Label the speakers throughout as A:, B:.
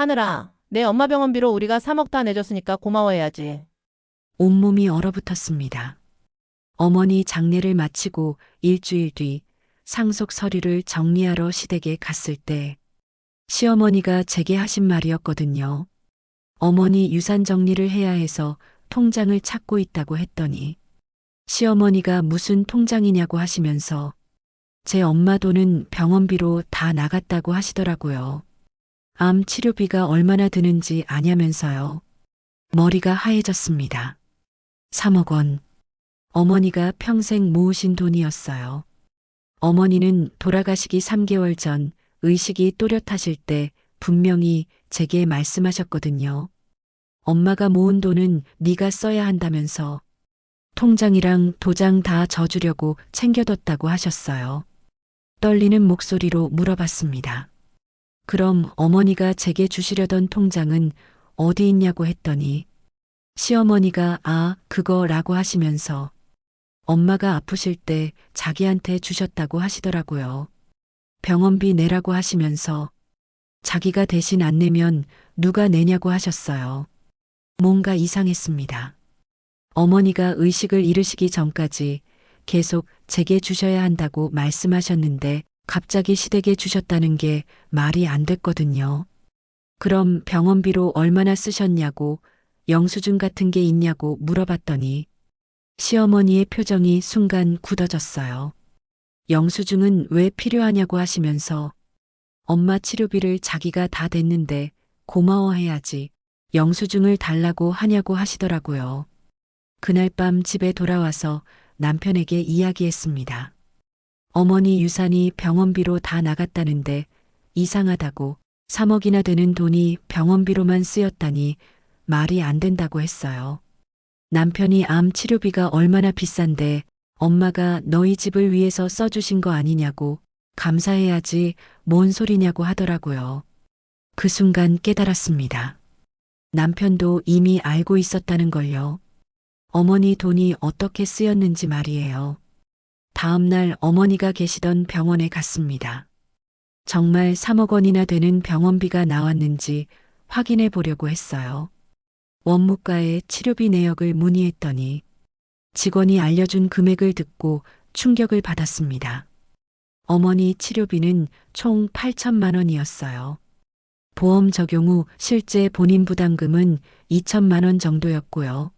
A: 하늘아, 내 엄마 병원비로 우리가 3억 다 내줬으니까 고마워해야지.
B: 온몸이 얼어붙었습니다. 어머니 장례를 마치고 일주일 뒤 상속 서류를 정리하러 시댁에 갔을 때 시어머니가 제게 하신 말이었거든요. 어머니 유산 정리를 해야 해서 통장을 찾고 있다고 했더니 시어머니가 무슨 통장이냐고 하시면서 제 엄마 돈은 병원비로 다 나갔다고 하시더라고요. 암 치료비가 얼마나 드는지 아냐면서요. 머리가 하얘졌습니다. 3억 원. 어머니가 평생 모으신 돈이었어요. 어머니는 돌아가시기 3개월 전 의식이 또렷하실 때 분명히 제게 말씀하셨거든요. 엄마가 모은 돈은 네가 써야 한다면서 통장이랑 도장 다 져주려고 챙겨뒀다고 하셨어요. 떨리는 목소리로 물어봤습니다. 그럼 어머니가 제게 주시려던 통장은 어디 있냐고 했더니 시어머니가 그거라고 하시면서 엄마가 아프실 때 자기한테 주셨다고 하시더라고요. 병원비 내라고 하시면서 자기가 대신 안 내면 누가 내냐고 하셨어요. 뭔가 이상했습니다. 어머니가 의식을 잃으시기 전까지 계속 제게 주셔야 한다고 말씀하셨는데 갑자기 시댁에 주셨다는 게 말이 안 됐거든요. 그럼 병원비로 얼마나 쓰셨냐고 영수증 같은 게 있냐고 물어봤더니 시어머니의 표정이 순간 굳어졌어요. 영수증은 왜 필요하냐고 하시면서 엄마 치료비를 자기가 다 댔는데 고마워해야지 영수증을 달라고 하냐고 하시더라고요. 그날 밤 집에 돌아와서 남편에게 이야기했습니다. 어머니 유산이 병원비로 다 나갔다는데 이상하다고 3억이나 되는 돈이 병원비로만 쓰였다니 말이 안 된다고 했어요. 남편이 암 치료비가 얼마나 비싼데 엄마가 너희 집을 위해서 써주신 거 아니냐고 감사해야지 뭔 소리냐고 하더라고요. 그 순간 깨달았습니다. 남편도 이미 알고 있었다는 걸요. 어머니 돈이 어떻게 쓰였는지 말이에요. 다음 날 어머니가 계시던 병원에 갔습니다. 정말 3억 원이나 되는 병원비가 나왔는지 확인해 보려고 했어요. 원무과에 치료비 내역을 문의했더니 직원이 알려준 금액을 듣고 충격을 받았습니다. 어머니 치료비는 총 8천만 원이었어요. 보험 적용 후 실제 본인 부담금은 2천만 원 정도였고요.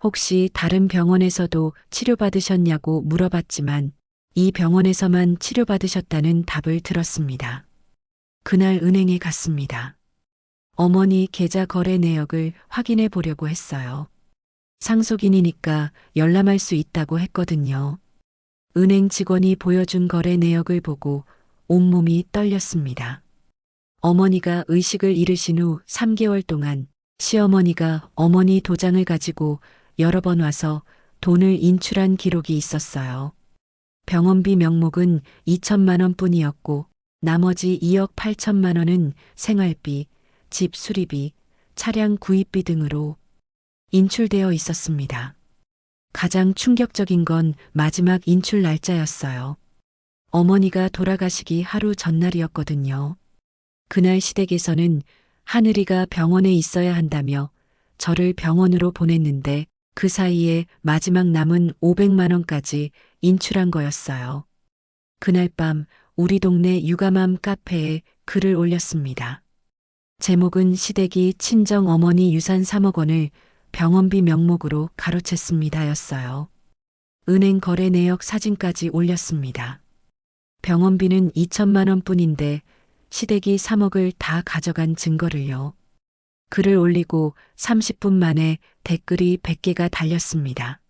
B: 혹시 다른 병원에서도 치료받으셨냐고 물어봤지만 이 병원에서만 치료받으셨다는 답을 들었습니다. 그날 은행에 갔습니다. 어머니 계좌 거래 내역을 확인해 보려고 했어요. 상속인이니까 열람할 수 있다고 했거든요. 은행 직원이 보여준 거래 내역을 보고 온몸이 떨렸습니다. 어머니가 의식을 잃으신 후 3개월 동안 시어머니가 어머니 도장을 가지고 여러 번 와서 돈을 인출한 기록이 있었어요. 병원비 명목은 2천만 원 뿐이었고 나머지 2억 8천만 원은 생활비, 집 수리비, 차량 구입비 등으로 인출되어 있었습니다. 가장 충격적인 건 마지막 인출 날짜였어요. 어머니가 돌아가시기 하루 전날이었거든요. 그날 시댁에서는 하늘이가 병원에 있어야 한다며 저를 병원으로 보냈는데 그 사이에 마지막 남은 500만 원까지 인출한 거였어요. 그날 밤 우리 동네 유가맘 카페에 글을 올렸습니다. 제목은 시댁이 친정 어머니 유산 3억 원을 병원비 명목으로 가로챘습니다였어요. 은행 거래 내역 사진까지 올렸습니다. 병원비는 2천만 원 뿐인데 시댁이 3억을 다 가져간 증거를요. 글을 올리고 30분 만에 댓글이 100개가 달렸습니다.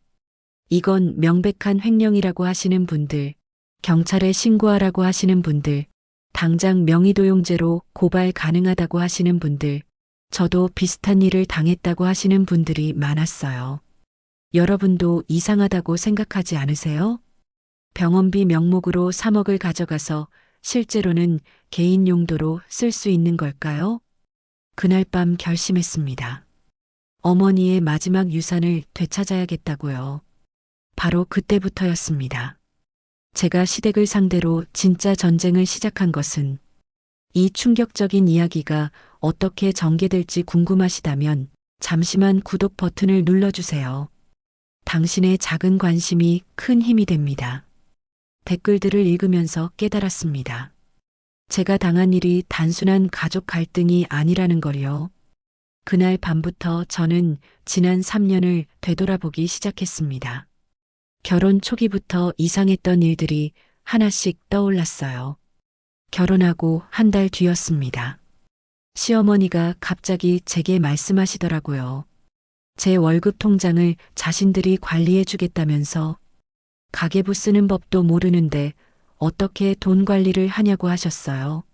B: 이건 명백한 횡령이라고 하시는 분들, 경찰에 신고하라고 하시는 분들, 당장 명의도용죄로 고발 가능하다고 하시는 분들, 저도 비슷한 일을 당했다고 하시는 분들이 많았어요. 여러분도 이상하다고 생각하지 않으세요? 병원비 명목으로 3억을 가져가서 실제로는 개인 용도로 쓸 수 있는 걸까요? 그날 밤 결심했습니다. 어머니의 마지막 유산을 되찾아야겠다고요. 바로 그때부터였습니다. 제가 시댁을 상대로 진짜 전쟁을 시작한 것은 이 충격적인 이야기가 어떻게 전개될지 궁금하시다면 잠시만 구독 버튼을 눌러주세요. 당신의 작은 관심이 큰 힘이 됩니다. 댓글들을 읽으면서 깨달았습니다. 제가 당한 일이 단순한 가족 갈등이 아니라는 걸요. 그날 밤부터 저는 지난 3년을 되돌아보기 시작했습니다. 결혼 초기부터 이상했던 일들이 하나씩 떠올랐어요. 결혼하고 한 달 뒤였습니다. 시어머니가 갑자기 제게 말씀하시더라고요. 제 월급 통장을 자신들이 관리해 주겠다면서 가계부 쓰는 법도 모르는데 어떻게 돈 관리를 하냐고 하셨어요.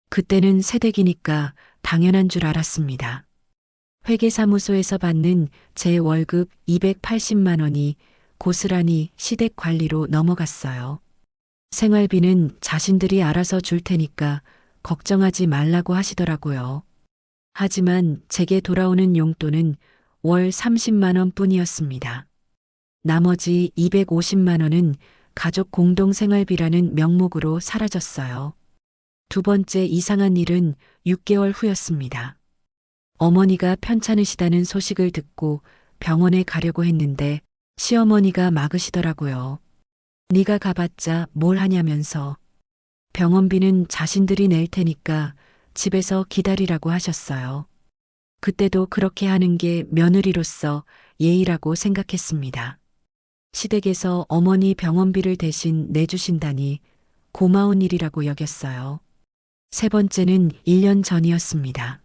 B: 그때는 새댁이니까 당연한 줄 알았습니다. 회계사무소에서 받는 제 월급 280만 원이 고스란히 시댁 관리로 넘어갔어요. 생활비는 자신들이 알아서 줄 테니까 걱정하지 말라고 하시더라고요. 하지만 제게 돌아오는 용돈은 월 30만 원 뿐이었습니다. 나머지 250만 원은 가족 공동생활비라는 명목으로 사라졌어요. 두 번째 이상한 일은 6개월 후였습니다. 어머니가 편찮으시다는 소식을 듣고 병원에 가려고 했는데 시어머니가 막으시더라고요. 네가 가봤자 뭘 하냐면서 병원비는 자신들이 낼 테니까 집에서 기다리라고 하셨어요. 그때도 그렇게 하는 게 며느리로서 예의라고 생각했습니다. 시댁에서 어머니 병원비를 대신 내주신다니 고마운 일이라고 여겼어요. 세 번째는 1년 전이었습니다.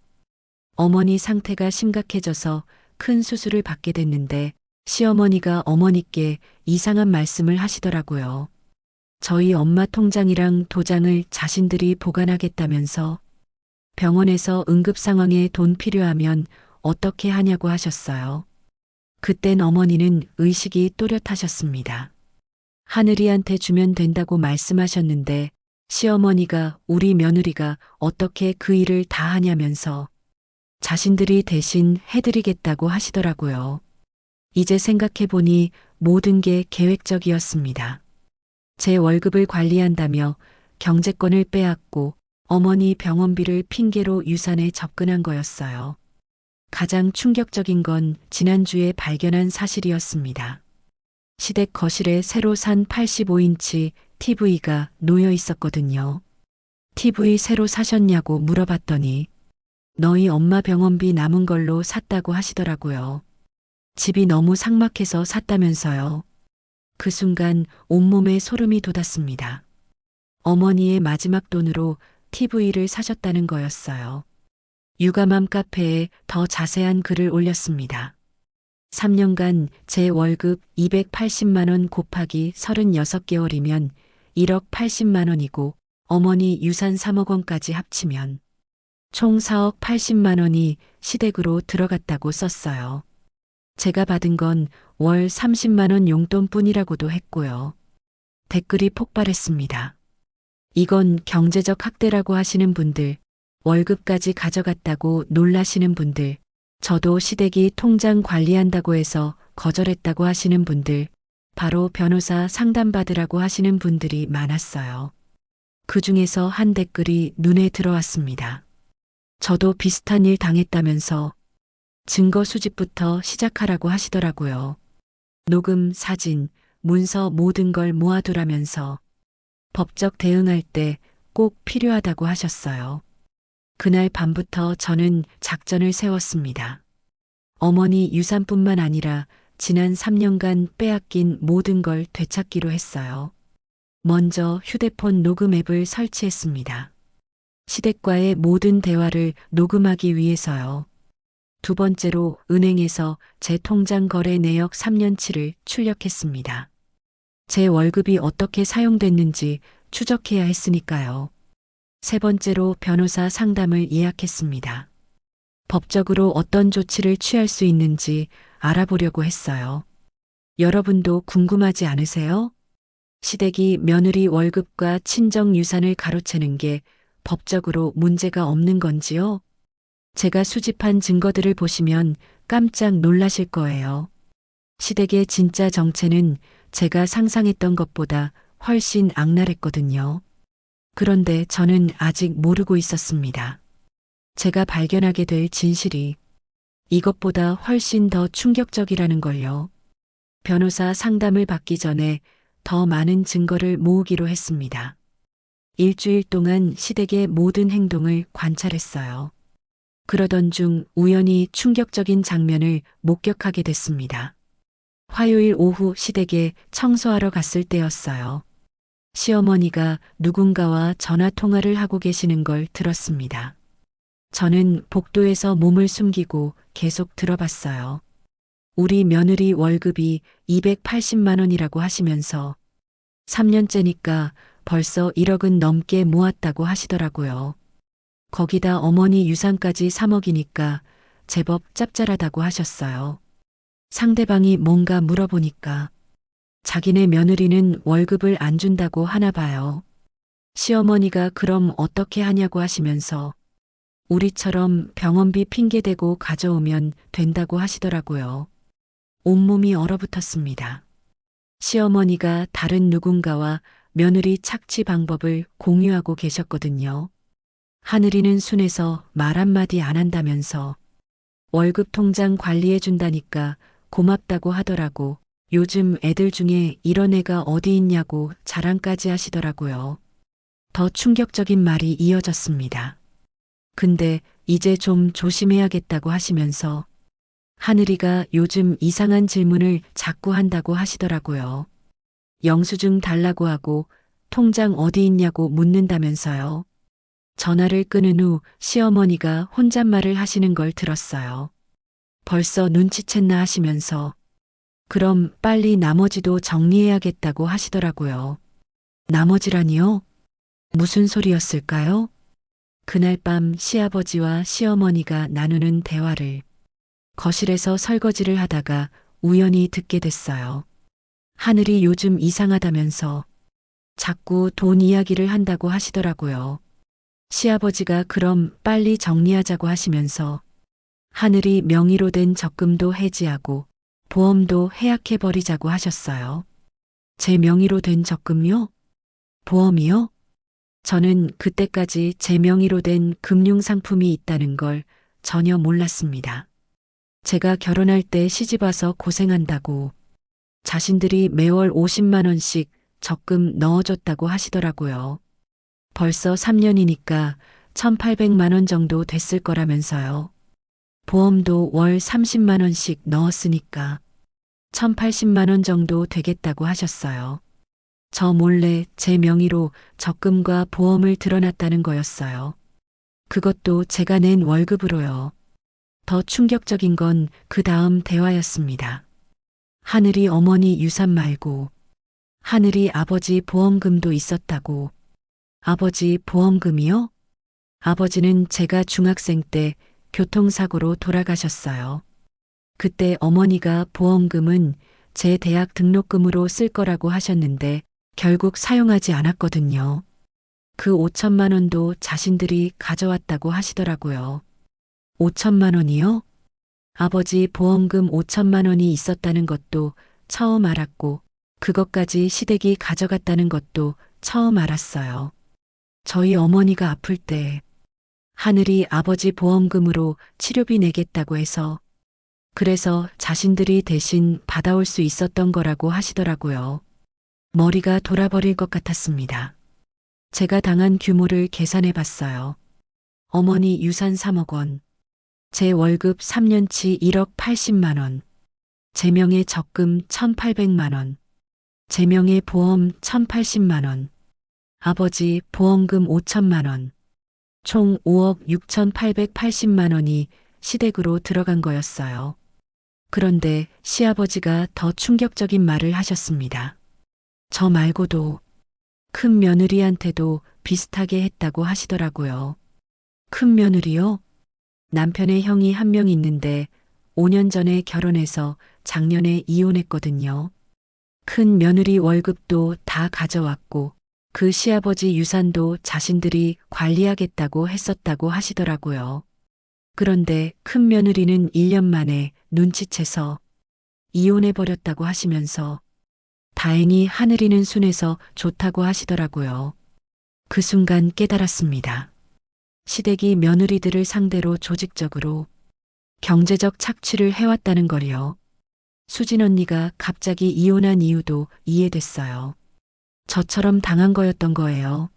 B: 어머니 상태가 심각해져서 큰 수술을 받게 됐는데 시어머니가 어머니께 이상한 말씀을 하시더라고요. 저희 엄마 통장이랑 도장을 자신들이 보관하겠다면서 병원에서 응급 상황에 돈 필요하면 어떻게 하냐고 하셨어요. 그땐 어머니는 의식이 또렷하셨습니다. 하늘이한테 주면 된다고 말씀하셨는데 시어머니가 우리 며느리가 어떻게 그 일을 다 하냐면서 자신들이 대신 해드리겠다고 하시더라고요. 이제 생각해보니 모든 게 계획적이었습니다. 제 월급을 관리한다며 경제권을 빼앗고 어머니 병원비를 핑계로 유산에 접근한 거였어요. 가장 충격적인 건 지난주에 발견한 사실이었습니다. 시댁 거실에 새로 산 85인치 TV가 놓여 있었거든요. TV 새로 사셨냐고 물어봤더니 너희 엄마 병원비 남은 걸로 샀다고 하시더라고요. 집이 너무 삭막해서 샀다면서요. 그 순간 온몸에 소름이 돋았습니다. 어머니의 마지막 돈으로 TV를 사셨다는 거였어요. 유가맘 카페에 더 자세한 글을 올렸습니다. 3년간 제 월급 280만 원 곱하기 36개월이면 1억 80만 원이고 어머니 유산 3억 원까지 합치면 총 4억 80만 원이 시댁으로 들어갔다고 썼어요. 제가 받은 건 월 30만 원 용돈뿐이라고도 했고요. 댓글이 폭발했습니다. 이건 경제적 학대라고 하시는 분들, 월급까지 가져갔다고 놀라시는 분들, 저도 시댁이 통장 관리한다고 해서 거절했다고 하시는 분들, 바로 변호사 상담받으라고 하시는 분들이 많았어요. 그 중에서 한 댓글이 눈에 들어왔습니다. 저도 비슷한 일 당했다면서 증거 수집부터 시작하라고 하시더라고요. 녹음, 사진, 문서 모든 걸 모아두라면서 법적 대응할 때 꼭 필요하다고 하셨어요. 그날 밤부터 저는 작전을 세웠습니다. 어머니 유산뿐만 아니라 지난 3년간 빼앗긴 모든 걸 되찾기로 했어요. 먼저 휴대폰 녹음 앱을 설치했습니다. 시댁과의 모든 대화를 녹음하기 위해서요. 두 번째로 은행에서 제 통장 거래 내역 3년치를 출력했습니다. 제 월급이 어떻게 사용됐는지 추적해야 했으니까요. 세 번째로 변호사 상담을 예약했습니다. 법적으로 어떤 조치를 취할 수 있는지 알아보려고 했어요. 여러분도 궁금하지 않으세요? 시댁이 며느리 월급과 친정 유산을 가로채는 게 법적으로 문제가 없는 건지요? 제가 수집한 증거들을 보시면 깜짝 놀라실 거예요. 시댁의 진짜 정체는 제가 상상했던 것보다 훨씬 악랄했거든요. 그런데 저는 아직 모르고 있었습니다. 제가 발견하게 될 진실이 이것보다 훨씬 더 충격적이라는 걸요. 변호사 상담을 받기 전에 더 많은 증거를 모으기로 했습니다. 일주일 동안 시댁의 모든 행동을 관찰했어요. 그러던 중 우연히 충격적인 장면을 목격하게 됐습니다. 화요일 오후 시댁에 청소하러 갔을 때였어요. 시어머니가 누군가와 전화 통화를 하고 계시는 걸 들었습니다. 저는 복도에서 몸을 숨기고 계속 들어봤어요. 우리 며느리 월급이 280만 원이라고 하시면서 3년째니까 벌써 1억은 넘게 모았다고 하시더라고요. 거기다 어머니 유산까지 3억이니까 제법 짭짤하다고 하셨어요. 상대방이 뭔가 물어보니까 자기네 며느리는 월급을 안 준다고 하나 봐요. 시어머니가 그럼 어떻게 하냐고 하시면서 우리처럼 병원비 핑계대고 가져오면 된다고 하시더라고요. 온몸이 얼어붙었습니다. 시어머니가 다른 누군가와 며느리 착취 방법을 공유하고 계셨거든요. 하늘이는 순해서 말 한마디 안 한다면서 월급 통장 관리해 준다니까 고맙다고 하더라고. 요즘 애들 중에 이런 애가 어디 있냐고 자랑까지 하시더라고요. 더 충격적인 말이 이어졌습니다. 근데 이제 좀 조심해야겠다고 하시면서 하늘이가 요즘 이상한 질문을 자꾸 한다고 하시더라고요. 영수증 달라고 하고 통장 어디 있냐고 묻는다면서요. 전화를 끊은 후 시어머니가 혼잣말을 하시는 걸 들었어요. 벌써 눈치챘나 하시면서 그럼 빨리 나머지도 정리해야겠다고 하시더라고요. 나머지라니요? 무슨 소리였을까요? 그날 밤 시아버지와 시어머니가 나누는 대화를 거실에서 설거지를 하다가 우연히 듣게 됐어요. 하늘이 요즘 이상하다면서 자꾸 돈 이야기를 한다고 하시더라고요. 시아버지가 그럼 빨리 정리하자고 하시면서 하늘이 명의로 된 적금도 해지하고 보험도 해약해버리자고 하셨어요. 제 명의로 된 적금요? 보험이요? 저는 그때까지 제 명의로 된 금융상품이 있다는 걸 전혀 몰랐습니다. 제가 결혼할 때 시집와서 고생한다고 자신들이 매월 50만 원씩 적금 넣어줬다고 하시더라고요. 벌써 3년이니까 1,800만 원 정도 됐을 거라면서요. 보험도 월 30만 원씩 넣었으니까 1,080만 원 정도 되겠다고 하셨어요. 저 몰래 제 명의로 적금과 보험을 들어놨다는 거였어요. 그것도 제가 낸 월급으로요. 더 충격적인 건 그 다음 대화였습니다. 하늘이 어머니 유산 말고 하늘이 아버지 보험금도 있었다고. 아버지 보험금이요? 아버지는 제가 중학생 때 교통사고로 돌아가셨어요. 그때 어머니가 보험금은 제 대학 등록금으로 쓸 거라고 하셨는데 결국 사용하지 않았거든요. 그 5천만 원도 자신들이 가져왔다고 하시더라고요. 5천만 원이요? 아버지 보험금 5천만 원이 있었다는 것도 처음 알았고 그것까지 시댁이 가져갔다는 것도 처음 알았어요. 저희 어머니가 아플 때 하늘이 아버지 보험금으로 치료비 내겠다고 해서 그래서 자신들이 대신 받아올 수 있었던 거라고 하시더라고요. 머리가 돌아버릴 것 같았습니다. 제가 당한 규모를 계산해 봤어요. 어머니 유산 3억 원, 제 월급 3년치 1억 80만 원, 제 명의 적금 1,800만 원, 제 명의 보험 1,080만 원, 아버지 보험금 5천만 원, 총 5억 6,880만 원이 시댁으로 들어간 거였어요. 그런데 시아버지가 더 충격적인 말을 하셨습니다. 저 말고도 큰 며느리한테도 비슷하게 했다고 하시더라고요. 큰 며느리요? 남편의 형이 한 명 있는데 5년 전에 결혼해서 작년에 이혼했거든요. 큰 며느리 월급도 다 가져왔고 그 시아버지 유산도 자신들이 관리하겠다고 했었다고 하시더라고요. 그런데 큰 며느리는 1년 만에 눈치채서 이혼해버렸다고 하시면서 다행히 하늘이는 순해서 좋다고 하시더라고요. 그 순간 깨달았습니다. 시댁이 며느리들을 상대로 조직적으로 경제적 착취를 해왔다는 걸요. 수진 언니가 갑자기 이혼한 이유도 이해됐어요. 저처럼 당한 거였던 거예요.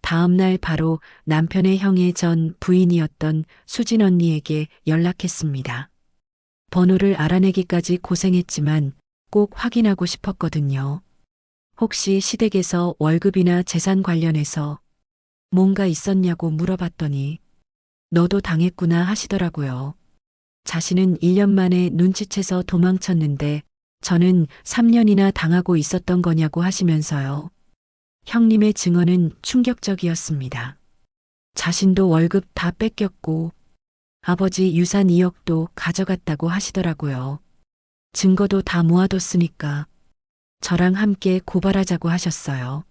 B: 다음 날 바로 남편의 형의 전 부인이었던 수진 언니에게 연락했습니다. 번호를 알아내기까지 고생했지만 꼭 확인하고 싶었거든요. 혹시 시댁에서 월급이나 재산 관련해서 뭔가 있었냐고 물어봤더니 너도 당했구나 하시더라고요. 자신은 1년 만에 눈치채서 도망쳤는데 저는 3년이나 당하고 있었던 거냐고 하시면서요. 형님의 증언은 충격적이었습니다. 자신도 월급 다 뺏겼고 아버지 유산 2억도 가져갔다고 하시더라고요. 증거도 다 모아뒀으니까 저랑 함께 고발하자고 하셨어요.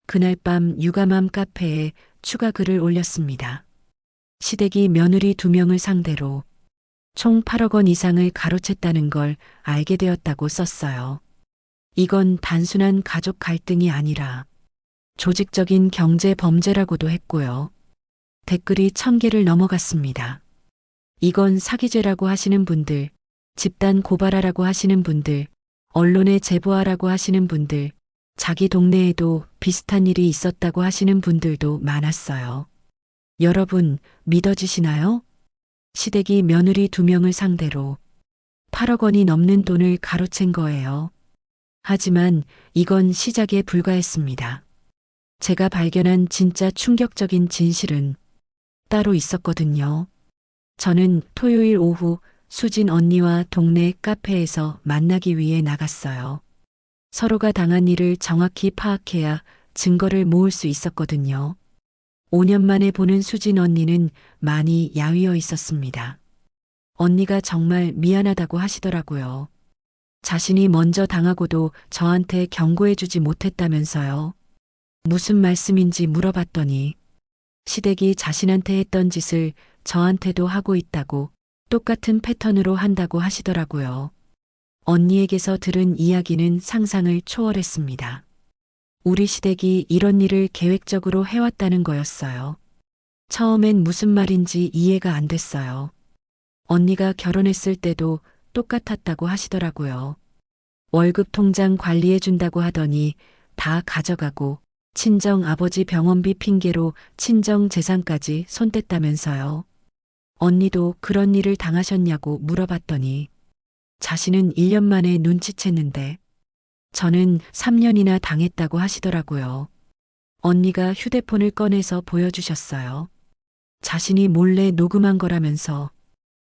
B: 그날 밤 유감함 카페에 추가 글을 올렸습니다. 시댁이 며느리 2명을 상대로 총 8억 원 이상을 가로챘다는 걸 알게 되었다고 썼어요. 이건 단순한 가족 갈등이 아니라 조직적인 경제 범죄라고도 했고요. 댓글이 1000개를 넘어갔습니다. 이건 사기죄라고 하시는 분들, 집단 고발하라고 하시는 분들, 언론에 제보하라고 하시는 분들, 자기 동네에도 비슷한 일이 있었다고 하시는 분들도 많았어요. 여러분, 믿어지시나요? 시댁이 며느리 2명을 상대로 8억 원이 넘는 돈을 가로챈 거예요. 하지만 이건 시작에 불과했습니다. 제가 발견한 진짜 충격적인 진실은 따로 있었거든요. 저는 토요일 오후 수진 언니와 동네 카페에서 만나기 위해 나갔어요. 서로가 당한 일을 정확히 파악해야 증거를 모을 수 있었거든요. 5년 만에 보는 수진 언니는 많이 야위어 있었습니다. 언니가 정말 미안하다고 하시더라고요. 자신이 먼저 당하고도 저한테 경고해주지 못했다면서요. 무슨 말씀인지 물어봤더니 시댁이 자신한테 했던 짓을 저한테도 하고 있다고 똑같은 패턴으로 한다고 하시더라고요. 언니에게서 들은 이야기는 상상을 초월했습니다. 우리 시댁이 이런 일을 계획적으로 해왔다는 거였어요. 처음엔 무슨 말인지 이해가 안 됐어요. 언니가 결혼했을 때도 똑같았다고 하시더라고요. 월급 통장 관리해준다고 하더니 다 가져가고 친정 아버지 병원비 핑계로 친정 재산까지 손댔다면서요. 언니도 그런 일을 당하셨냐고 물어봤더니 자신은 1년 만에 눈치챘는데 저는 3년이나 당했다고 하시더라고요. 언니가 휴대폰을 꺼내서 보여주셨어요. 자신이 몰래 녹음한 거라면서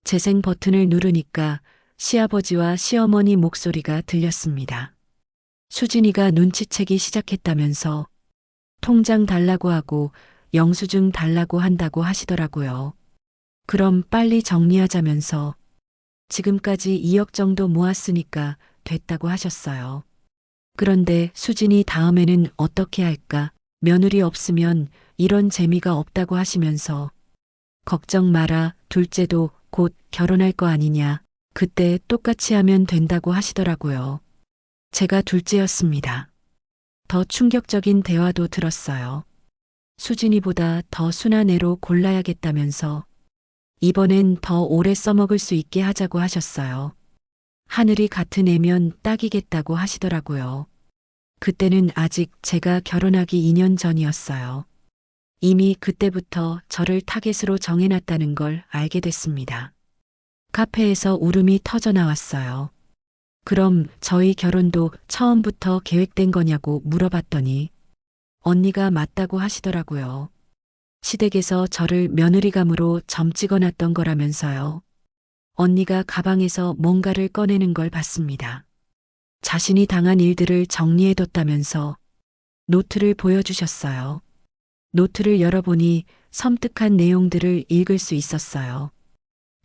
B: 재생 버튼을 누르니까 시아버지와 시어머니 목소리가 들렸습니다. 수진이가 눈치채기 시작했다면서 통장 달라고 하고 영수증 달라고 한다고 하시더라고요. 그럼 빨리 정리하자면서 지금까지 2억 정도 모았으니까 됐다고 하셨어요. 그런데 수진이 다음에는 어떻게 할까? 며느리 없으면 이런 재미가 없다고 하시면서 걱정 마라, 둘째도 곧 결혼할 거 아니냐. 그때 똑같이 하면 된다고 하시더라고요. 제가 둘째였습니다. 더 충격적인 대화도 들었어요. 수진이보다 더 순한 애로 골라야겠다면서 이번엔 더 오래 써먹을 수 있게 하자고 하셨어요. 하늘이 같은 애면 딱이겠다고 하시더라고요. 그때는 아직 제가 결혼하기 2년 전이었어요. 이미 그때부터 저를 타겟으로 정해놨다는 걸 알게 됐습니다. 카페에서 울음이 터져 나왔어요. 그럼 저희 결혼도 처음부터 계획된 거냐고 물어봤더니 언니가 맞다고 하시더라고요. 시댁에서 저를 며느리감으로 점 찍어놨던 거라면서요. 언니가 가방에서 뭔가를 꺼내는 걸 봤습니다. 자신이 당한 일들을 정리해뒀다면서 노트를 보여주셨어요. 노트를 열어보니 섬뜩한 내용들을 읽을 수 있었어요.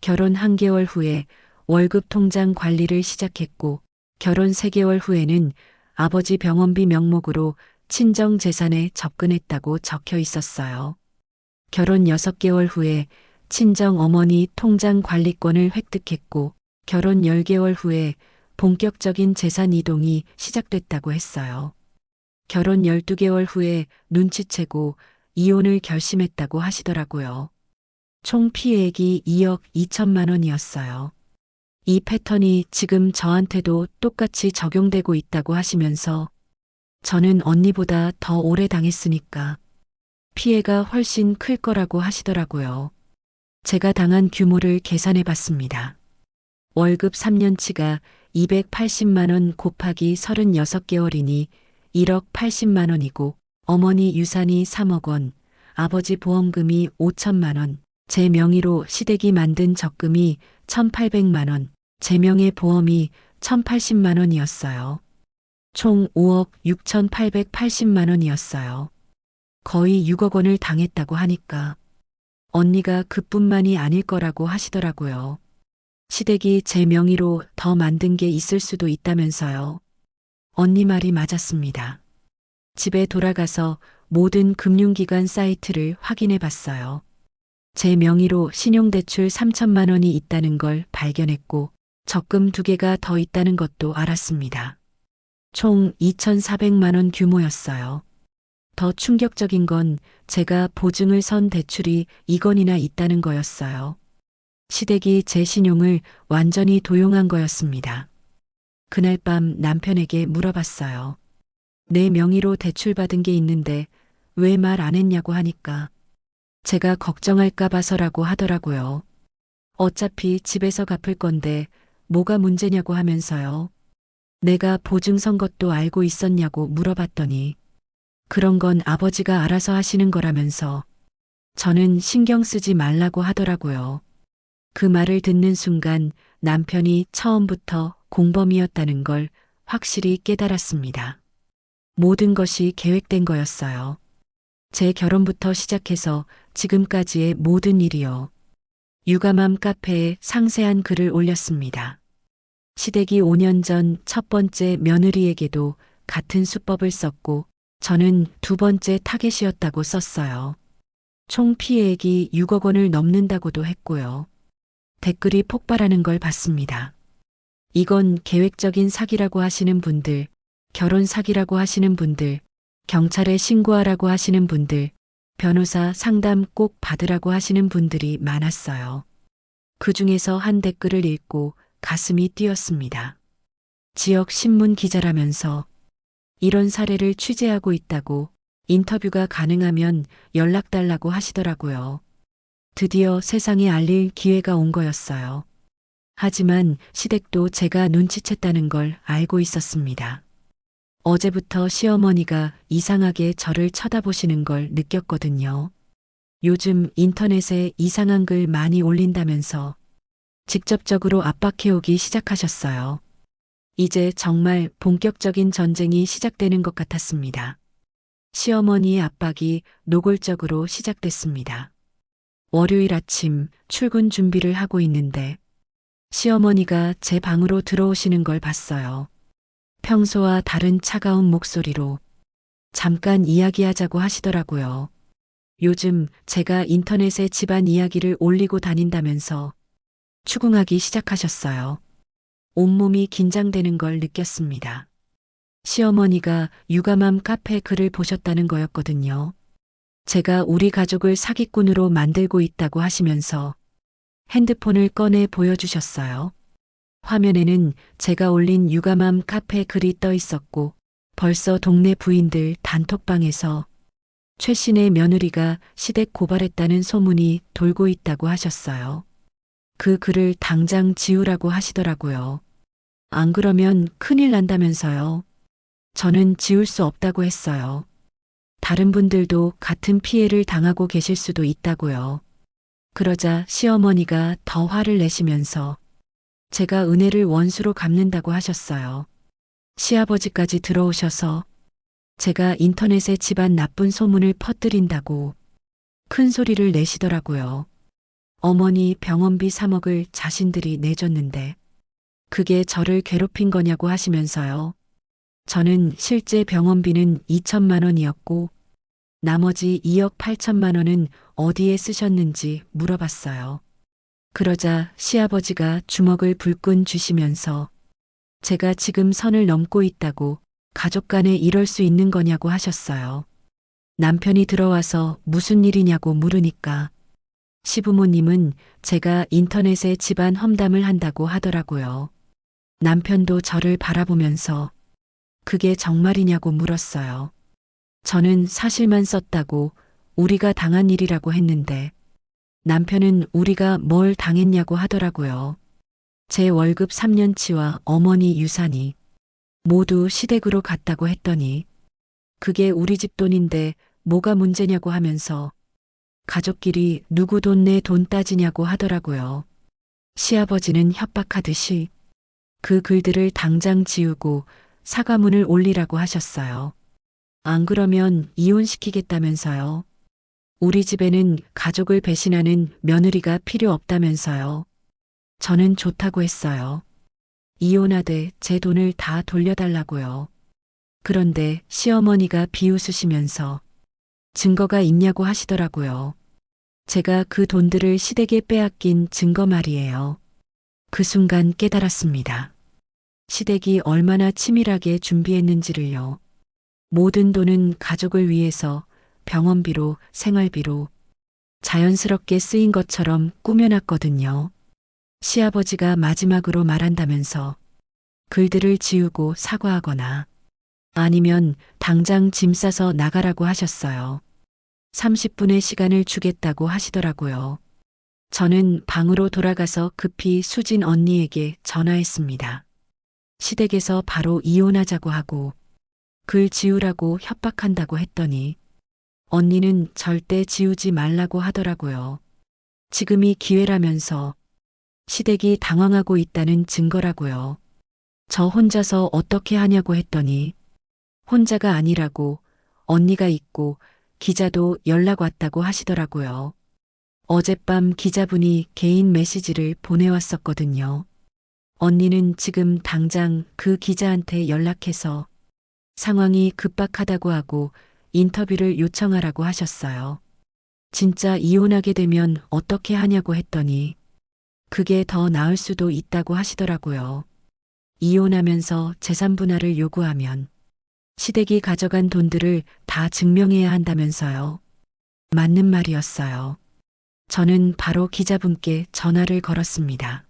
B: 결혼 1개월 후에 월급 통장 관리를 시작했고 결혼 3개월 후에는 아버지 병원비 명목으로 친정 재산에 접근했다고 적혀 있었어요. 결혼 6개월 후에 친정 어머니 통장 관리권을 획득했고 결혼 10개월 후에 본격적인 재산 이동이 시작됐다고 했어요. 결혼 12개월 후에 눈치채고 이혼을 결심했다고 하시더라고요. 총 피해액이 2억 2천만 원이었어요. 이 패턴이 지금 저한테도 똑같이 적용되고 있다고 하시면서 저는 언니보다 더 오래 당했으니까 피해가 훨씬 클 거라고 하시더라고요. 제가 당한 규모를 계산해 봤습니다. 월급 3년치가 280만 원 곱하기 36개월이니 1억 80만 원이고 어머니 유산이 3억 원, 아버지 보험금이 5천만 원, 제 명의로 시댁이 만든 적금이 1,800만 원, 제 명의 보험이 1,080만 원이었어요. 총 5억 6,880만 원이었어요. 거의 6억 원을 당했다고 하니까 언니가 그뿐만이 아닐 거라고 하시더라고요. 시댁이 제 명의로 더 만든 게 있을 수도 있다면서요. 언니 말이 맞았습니다. 집에 돌아가서 모든 금융기관 사이트를 확인해 봤어요. 제 명의로 신용대출 3천만 원이 있다는 걸 발견했고 적금 2개가 더 있다는 것도 알았습니다. 총 2,400만 원 규모였어요. 더 충격적인 건 제가 보증을 선 대출이 2건이나 있다는 거였어요. 시댁이 제 신용을 완전히 도용한 거였습니다. 그날 밤 남편에게 물어봤어요. 내 명의로 대출받은 게 있는데 왜 말 안 했냐고 하니까 제가 걱정할까 봐서라고 하더라고요. 어차피 집에서 갚을 건데 뭐가 문제냐고 하면서요. 내가 보증 선 것도 알고 있었냐고 물어봤더니 그런 건 아버지가 알아서 하시는 거라면서 저는 신경 쓰지 말라고 하더라고요. 그 말을 듣는 순간 남편이 처음부터 공범이었다는 걸 확실히 깨달았습니다. 모든 것이 계획된 거였어요. 제 결혼부터 시작해서 지금까지의 모든 일이요. 유가맘 카페에 상세한 글을 올렸습니다. 시댁이 5년 전 첫 번째 며느리에게도 같은 수법을 썼고 저는 두 번째 타겟이었다고 썼어요. 총 피해액이 6억 원을 넘는다고도 했고요. 댓글이 폭발하는 걸 봤습니다. 이건 계획적인 사기라고 하시는 분들, 결혼 사기라고 하시는 분들, 경찰에 신고하라고 하시는 분들, 변호사 상담 꼭 받으라고 하시는 분들이 많았어요. 그 중에서 한 댓글을 읽고 가슴이 뛰었습니다. 지역 신문 기자라면서 이런 사례를 취재하고 있다고 인터뷰가 가능하면 연락달라고 하시더라고요. 드디어 세상에 알릴 기회가 온 거였어요. 하지만 시댁도 제가 눈치챘다는 걸 알고 있었습니다. 어제부터 시어머니가 이상하게 저를 쳐다보시는 걸 느꼈거든요. 요즘 인터넷에 이상한 글 많이 올린다면서 직접적으로 압박해오기 시작하셨어요. 이제 정말 본격적인 전쟁이 시작되는 것 같았습니다. 시어머니의 압박이 노골적으로 시작됐습니다. 월요일 아침 출근 준비를 하고 있는데 시어머니가 제 방으로 들어오시는 걸 봤어요. 평소와 다른 차가운 목소리로 잠깐 이야기하자고 하시더라고요. 요즘 제가 인터넷에 집안 이야기를 올리고 다닌다면서 추궁하기 시작하셨어요. 온몸이 긴장되는 걸 느꼈습니다. 시어머니가 유가맘 카페 글을 보셨다는 거였거든요. 제가 우리 가족을 사기꾼으로 만들고 있다고 하시면서 핸드폰을 꺼내 보여주셨어요. 화면에는 제가 올린 유가맘 카페 글이 떠 있었고 벌써 동네 부인들 단톡방에서 최신의 며느리가 시댁 고발했다는 소문이 돌고 있다고 하셨어요. 그 글을 당장 지우라고 하시더라고요. 안 그러면 큰일 난다면서요. 저는 지울 수 없다고 했어요. 다른 분들도 같은 피해를 당하고 계실 수도 있다고요. 그러자 시어머니가 더 화를 내시면서 제가 은혜를 원수로 갚는다고 하셨어요. 시아버지까지 들어오셔서 제가 인터넷에 집안 나쁜 소문을 퍼뜨린다고 큰 소리를 내시더라고요. 어머니 병원비 3억을 자신들이 내줬는데 그게 저를 괴롭힌 거냐고 하시면서요. 저는 실제 병원비는 2천만 원이었고 나머지 2억 8천만 원은 어디에 쓰셨는지 물어봤어요. 그러자 시아버지가 주먹을 불끈 쥐시면서 제가 지금 선을 넘고 있다고 가족 간에 이럴 수 있는 거냐고 하셨어요. 남편이 들어와서 무슨 일이냐고 물으니까 시부모님은 제가 인터넷에 집안 험담을 한다고 하더라고요. 남편도 저를 바라보면서 그게 정말이냐고 물었어요. 저는 사실만 썼다고 우리가 당한 일이라고 했는데 남편은 우리가 뭘 당했냐고 하더라고요. 제 월급 3년치와 어머니 유산이 모두 시댁으로 갔다고 했더니 그게 우리 집 돈인데 뭐가 문제냐고 하면서 가족끼리 누구 돈 내 돈 따지냐고 하더라고요. 시아버지는 협박하듯이 그 글들을 당장 지우고 사과문을 올리라고 하셨어요. 안 그러면 이혼시키겠다면서요. 우리 집에는 가족을 배신하는 며느리가 필요 없다면서요. 저는 좋다고 했어요. 이혼하되 제 돈을 다 돌려달라고요. 그런데 시어머니가 비웃으시면서 증거가 있냐고 하시더라고요. 제가 그 돈들을 시댁에 빼앗긴 증거 말이에요. 그 순간 깨달았습니다. 시댁이 얼마나 치밀하게 준비했는지를요. 모든 돈은 가족을 위해서 병원비로 생활비로 자연스럽게 쓰인 것처럼 꾸며놨거든요. 시아버지가 마지막으로 말한다면서 글들을 지우고 사과하거나 아니면 당장 짐 싸서 나가라고 하셨어요. 30분의 시간을 주겠다고 하시더라고요. 저는 방으로 돌아가서 급히 수진 언니에게 전화했습니다. 시댁에서 바로 이혼하자고 하고 글 지우라고 협박한다고 했더니 언니는 절대 지우지 말라고 하더라고요. 지금이 기회라면서 시댁이 당황하고 있다는 증거라고요. 저 혼자서 어떻게 하냐고 했더니 혼자가 아니라고 언니가 있고 기자도 연락 왔다고 하시더라고요. 어젯밤 기자분이 개인 메시지를 보내왔었거든요. 언니는 지금 당장 그 기자한테 연락해서 상황이 급박하다고 하고 인터뷰를 요청하라고 하셨어요. 진짜 이혼하게 되면 어떻게 하냐고 했더니 그게 더 나을 수도 있다고 하시더라고요. 이혼하면서 재산 분할을 요구하면 시댁이 가져간 돈들을 다 증명해야 한다면서요. 맞는 말이었어요. 저는 바로 기자분께 전화를 걸었습니다.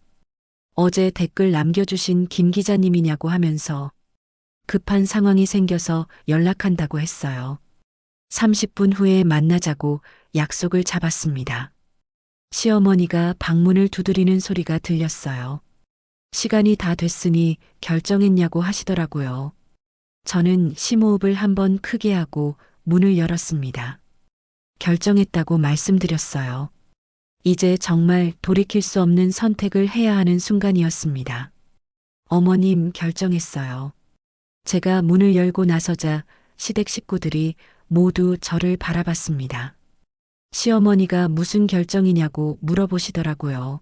B: 어제 댓글 남겨주신 김 기자님이냐고 하면서 급한 상황이 생겨서 연락한다고 했어요. 30분 후에 만나자고 약속을 잡았습니다. 시어머니가 방문을 두드리는 소리가 들렸어요. 시간이 다 됐으니 결정했냐고 하시더라고요. 저는 심호흡을 한번 크게 하고 문을 열었습니다. 결정했다고 말씀드렸어요. 이제 정말 돌이킬 수 없는 선택을 해야 하는 순간이었습니다. 어머님 결정했어요. 제가 문을 열고 나서자 시댁 식구들이 모두 저를 바라봤습니다. 시어머니가 무슨 결정이냐고 물어보시더라고요.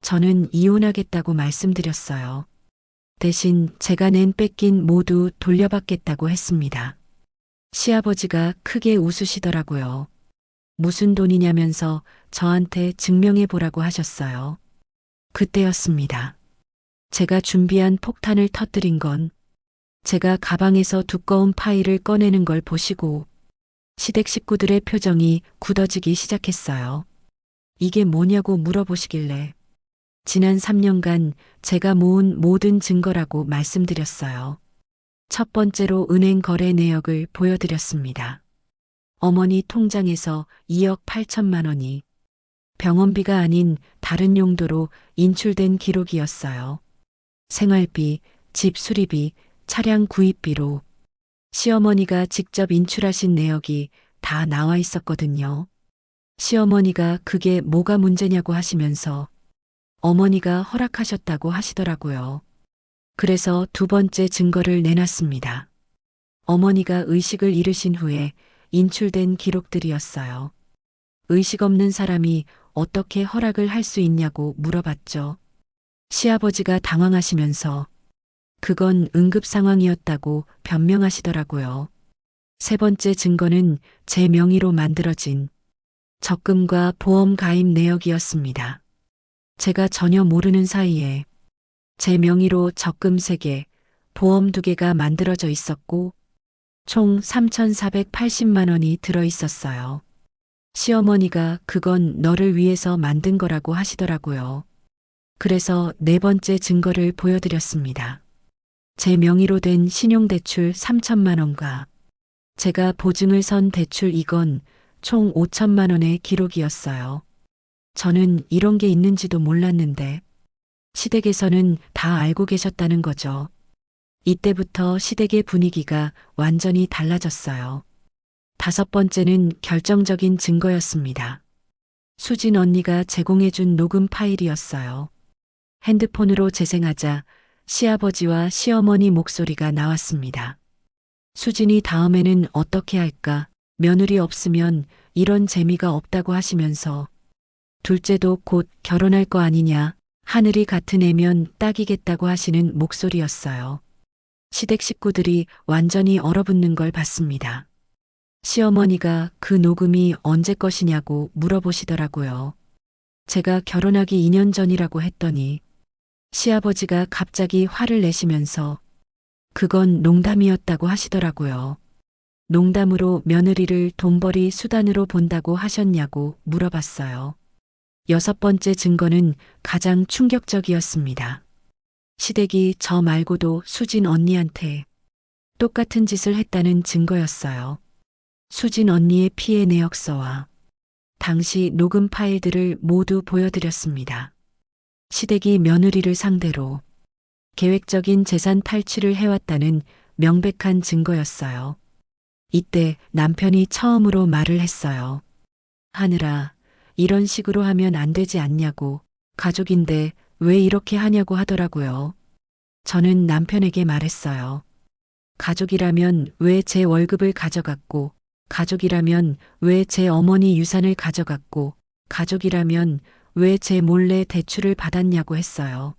B: 저는 이혼하겠다고 말씀드렸어요. 대신 제가 낸 뺏긴 모두 돌려받겠다고 했습니다. 시아버지가 크게 웃으시더라고요. 무슨 돈이냐면서 저한테 증명해 보라고 하셨어요. 그때였습니다. 제가 준비한 폭탄을 터뜨린 건 제가 가방에서 두꺼운 파일을 꺼내는 걸 보시고 시댁 식구들의 표정이 굳어지기 시작했어요. 이게 뭐냐고 물어보시길래 지난 3년간 제가 모은 모든 증거라고 말씀드렸어요. 첫 번째로 은행 거래 내역을 보여드렸습니다. 어머니 통장에서 2억 8천만 원이 병원비가 아닌 다른 용도로 인출된 기록이었어요. 생활비, 집 수리비, 차량 구입비로 시어머니가 직접 인출하신 내역이 다 나와 있었거든요. 시어머니가 그게 뭐가 문제냐고 하시면서 어머니가 허락하셨다고 하시더라고요. 그래서 두 번째 증거를 내놨습니다. 어머니가 의식을 잃으신 후에 인출된 기록들이었어요. 의식 없는 사람이 어떻게 허락을 할 수 있냐고 물어봤죠. 시아버지가 당황하시면서 그건 응급 상황이었다고 변명하시더라고요. 세 번째 증거는 제 명의로 만들어진 적금과 보험 가입 내역이었습니다. 제가 전혀 모르는 사이에 제 명의로 적금 3개, 보험 2개가 만들어져 있었고 총 3,480만 원이 들어 있었어요. 시어머니가 그건 너를 위해서 만든 거라고 하시더라고요. 그래서 4번째 증거를 보여드렸습니다. 제 명의로 된 신용대출 3천만 원과 제가 보증을 선 대출 이건 총 5천만 원의 기록이었어요. 저는 이런 게 있는지도 몰랐는데 시댁에서는 다 알고 계셨다는 거죠. 이때부터 시댁의 분위기가 완전히 달라졌어요. 5번째는 결정적인 증거였습니다. 수진 언니가 제공해준 녹음 파일이었어요. 핸드폰으로 재생하자 시아버지와 시어머니 목소리가 나왔습니다. 수진이 다음에는 어떻게 할까? 며느리 없으면 이런 재미가 없다고 하시면서 둘째도 곧 결혼할 거 아니냐? 하늘이 같은 애면 딱이겠다고 하시는 목소리였어요. 시댁 식구들이 완전히 얼어붙는 걸 봤습니다. 시어머니가 그 녹음이 언제 것이냐고 물어보시더라고요. 제가 결혼하기 2년 전이라고 했더니 시아버지가 갑자기 화를 내시면서 그건 농담이었다고 하시더라고요. 농담으로 며느리를 돈벌이 수단으로 본다고 하셨냐고 물어봤어요. 6번째 증거는 가장 충격적이었습니다. 시댁이 저 말고도 수진 언니한테 똑같은 짓을 했다는 증거였어요. 수진 언니의 피해 내역서와 당시 녹음 파일들을 모두 보여드렸습니다. 시댁이 며느리를 상대로 계획적인 재산 탈취를 해왔다는 명백한 증거였어요. 이때 남편이 처음으로 말을 했어요. 하늘아, 이런 식으로 하면 안 되지 않냐고, 가족인데 왜 이렇게 하냐고 하더라고요. 저는 남편에게 말했어요. 가족이라면 왜 제 월급을 가져갔고, 가족이라면 왜 제 어머니 유산을 가져갔고, 가족이라면 왜 제 몰래 대출을 받았냐고 했어요.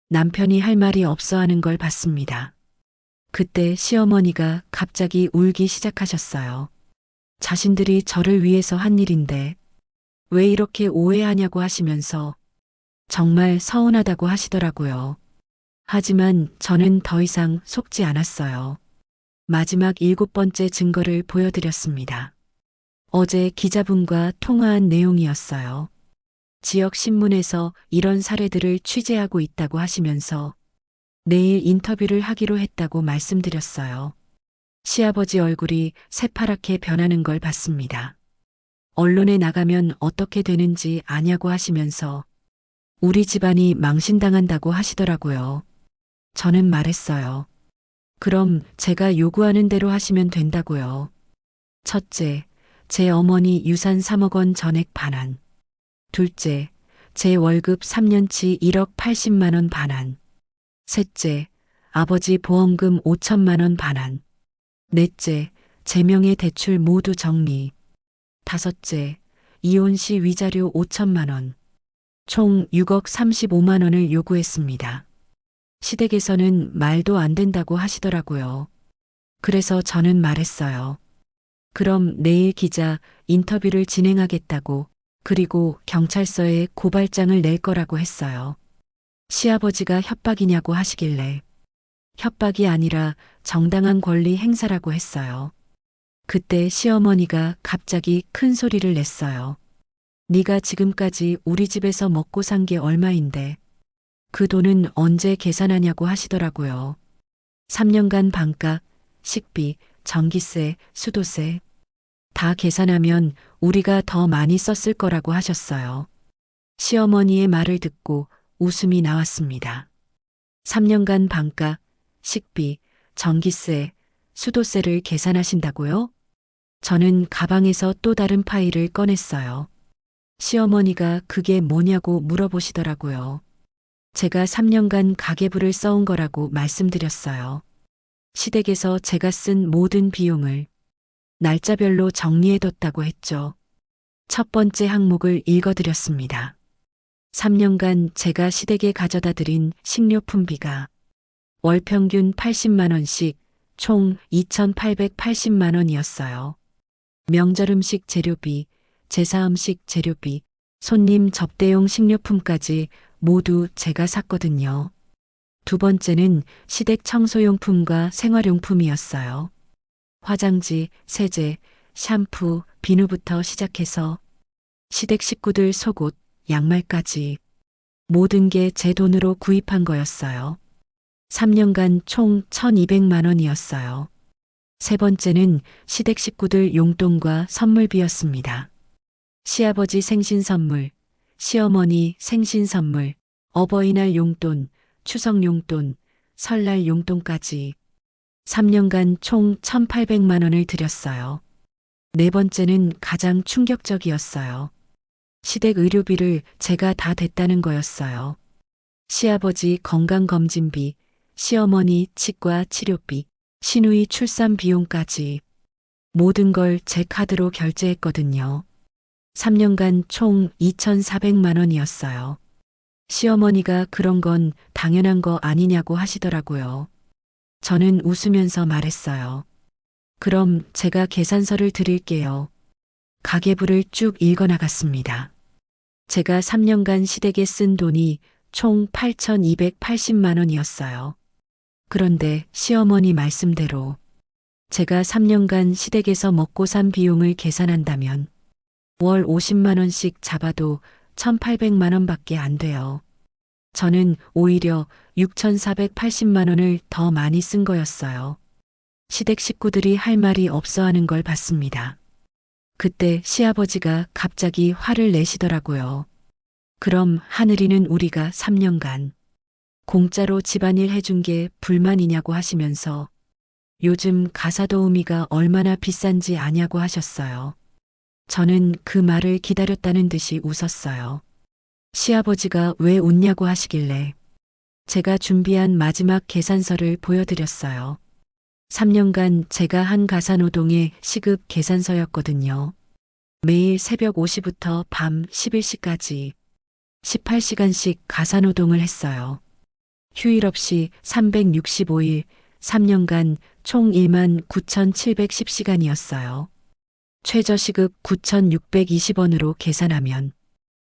B: 남편이 할 말이 없어 하는 걸 봤습니다. 그때 시어머니가 갑자기 울기 시작하셨어요. 자신들이 저를 위해서 한 일인데 왜 이렇게 오해하냐고 하시면서 정말 서운하다고 하시더라고요. 하지만 저는 더 이상 속지 않았어요. 마지막 7번째 증거를 보여드렸습니다. 어제 기자분과 통화한 내용이었어요. 지역 신문에서 이런 사례들을 취재하고 있다고 하시면서 내일 인터뷰를 하기로 했다고 말씀드렸어요. 시아버지 얼굴이 새파랗게 변하는 걸 봤습니다. 언론에 나가면 어떻게 되는지 아냐고 하시면서 우리 집안이 망신당한다고 하시더라고요. 저는 말했어요. 그럼 제가 요구하는 대로 하시면 된다고요. 첫째, 제 어머니 유산 3억 원 전액 반환. 둘째, 제 월급 3년치 1억 80만 원 반환. 셋째, 아버지 보험금 5천만 원 반환. 넷째, 제 명의 대출 모두 정리. 다섯째, 이혼 시 위자료 5천만 원. 총 6억 35만 원을 요구했습니다. 시댁에서는 말도 안 된다고 하시더라고요. 그래서 저는 말했어요. 그럼 내일 기자 인터뷰를 진행하겠다고, 그리고 경찰서에 고발장을 낼 거라고 했어요. 시아버지가 협박이냐고 하시길래 협박이 아니라 정당한 권리 행사라고 했어요. 그때 시어머니가 갑자기 큰 소리를 냈어요. 네가 지금까지 우리 집에서 먹고 산 게 얼마인데 그 돈은 언제 계산하냐고 하시더라고요. 3년간 방값, 식비, 전기세, 수도세 다 계산하면 우리가 더 많이 썼을 거라고 하셨어요. 시어머니의 말을 듣고 웃음이 나왔습니다. 3년간 방값, 식비, 전기세, 수도세를 계산하신다고요? 저는 가방에서 또 다른 파일을 꺼냈어요. 시어머니가 그게 뭐냐고 물어보시더라고요. 제가 3년간 가계부를 써온 거라고 말씀드렸어요. 시댁에서 제가 쓴 모든 비용을 날짜별로 정리해뒀다고 했죠. 첫 번째 항목을 읽어드렸습니다. 3년간 제가 시댁에 가져다 드린 식료품비가 월 평균 80만 원씩 총 2,880만 원이었어요. 명절 음식 재료비, 제사 음식 재료비, 손님 접대용 식료품까지 모두 제가 샀거든요. 두 번째는 시댁 청소용품과 생활용품이었어요. 화장지, 세제, 샴푸, 비누부터 시작해서 시댁 식구들 속옷, 양말까지 모든 게 제 돈으로 구입한 거였어요. 3년간 총 1,200만 원이었어요. 세 번째는 시댁 식구들 용돈과 선물비였습니다. 시아버지 생신 선물, 시어머니 생신 선물, 어버이날 용돈, 추석 용돈, 설날 용돈까지 3년간 총 1,800만 원을 드렸어요. 네 번째는 가장 충격적이었어요. 시댁 의료비를 제가 다 댔다는 거였어요. 시아버지 건강검진비, 시어머니 치과 치료비, 시누이 출산 비용까지 모든 걸 제 카드로 결제했거든요. 3년간 총 2,400만 원이었어요. 시어머니가 그런 건 당연한 거 아니냐고 하시더라고요. 저는 웃으면서 말했어요. 그럼 제가 계산서를 드릴게요. 가계부를 쭉 읽어나갔습니다. 제가 3년간 시댁에 쓴 돈이 총 8,280만 원이었어요. 그런데 시어머니 말씀대로 제가 3년간 시댁에서 먹고 산 비용을 계산한다면 월 50만 원씩 잡아도 1,800만 원밖에 안 돼요. 저는 오히려 6,480만 원을 더 많이 쓴 거였어요. 시댁 식구들이 할 말이 없어 하는 걸 봤습니다. 그때 시아버지가 갑자기 화를 내시더라고요. 그럼 하늘이는 우리가 3년간 공짜로 집안일 해준 게 불만이냐고 하시면서 요즘 가사도우미가 얼마나 비싼지 아냐고 하셨어요. 저는 그 말을 기다렸다는 듯이 웃었어요. 시아버지가 왜 웃냐고 하시길래 제가 준비한 마지막 계산서를 보여드렸어요. 3년간 제가 한 가사노동의 시급 계산서였거든요. 매일 새벽 5시부터 밤 11시까지 18시간씩 가사노동을 했어요. 휴일 없이 365일 3년간 총 19,710시간이었어요. 최저시급 9,620원으로 계산하면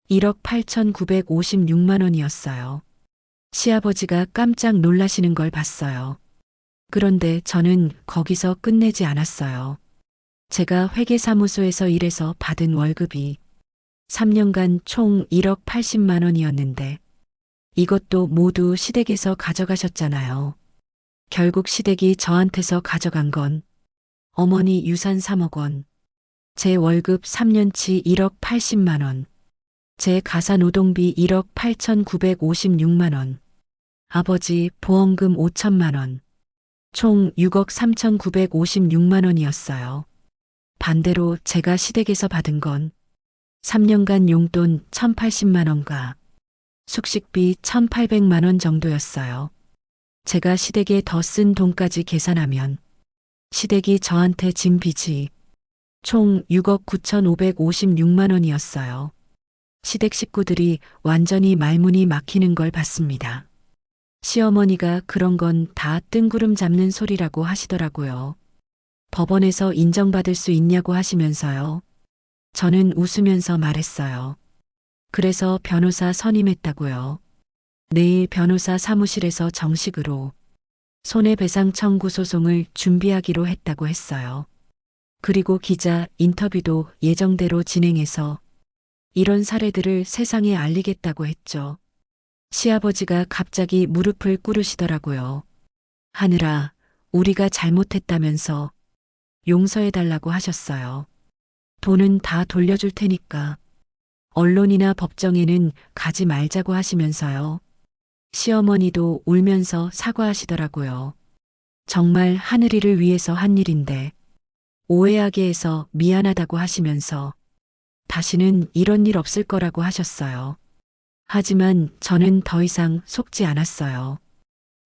B: 1억 8,956만 원이었어요. 시아버지가 깜짝 놀라시는 걸 봤어요. 그런데 저는 거기서 끝내지 않았어요. 제가 회계사무소에서 일해서 받은 월급이 3년간 총 1억 80만 원이었는데 이것도 모두 시댁에서 가져가셨잖아요. 결국 시댁이 저한테서 가져간 건 어머니 유산 3억 원, 제 월급 3년치 1억 80만 원, 제 가사노동비 1억 8,956만 원, 아버지 보험금 5천만 원, 총 6억 3,956만 원이었어요. 반대로 제가 시댁에서 받은 건 3년간 용돈 1,080만 원과 숙식비 1,800만 원 정도였어요. 제가 시댁에 더 쓴 돈까지 계산하면 시댁이 저한테 진 빚이 총 6억 9,556만 원이었어요. 시댁 식구들이 완전히 말문이 막히는 걸 봤습니다. 시어머니가 그런 건 다 뜬구름 잡는 소리라고 하시더라고요. 법원에서 인정받을 수 있냐고 하시면서요. 저는 웃으면서 말했어요. 그래서 변호사 선임했다고요. 내일 변호사 사무실에서 정식으로 손해배상 청구 소송을 준비하기로 했다고 했어요. 그리고 기자 인터뷰도 예정대로 진행해서 이런 사례들을 세상에 알리겠다고 했죠. 시아버지가 갑자기 무릎을 꿇으시더라고요. 하늘아, 우리가 잘못했다면서 용서해달라고 하셨어요. 돈은 다 돌려줄 테니까 언론이나 법정에는 가지 말자고 하시면서요. 시어머니도 울면서 사과하시더라고요. 정말 하늘이를 위해서 한 일인데 오해하게 해서 미안하다고 하시면서 다시는 이런 일 없을 거라고 하셨어요. 하지만 저는 더 이상 속지 않았어요.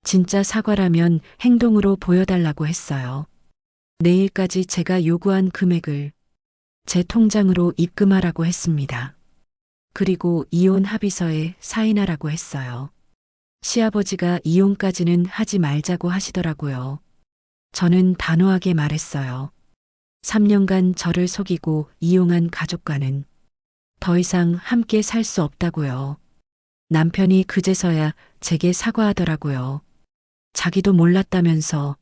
B: 진짜 사과라면 행동으로 보여달라고 했어요. 내일까지 제가 요구한 금액을 제 통장으로 입금하라고 했습니다. 그리고 이혼 합의서에 사인하라고 했어요. 시아버지가 이혼까지는 하지 말자고 하시더라고요. 저는 단호하게 말했어요. 3년간 저를 속이고 이용한 가족과는 더 이상 함께 살 수 없다고요. 남편이 그제서야 제게 사과하더라고요. 자기도 몰랐다면서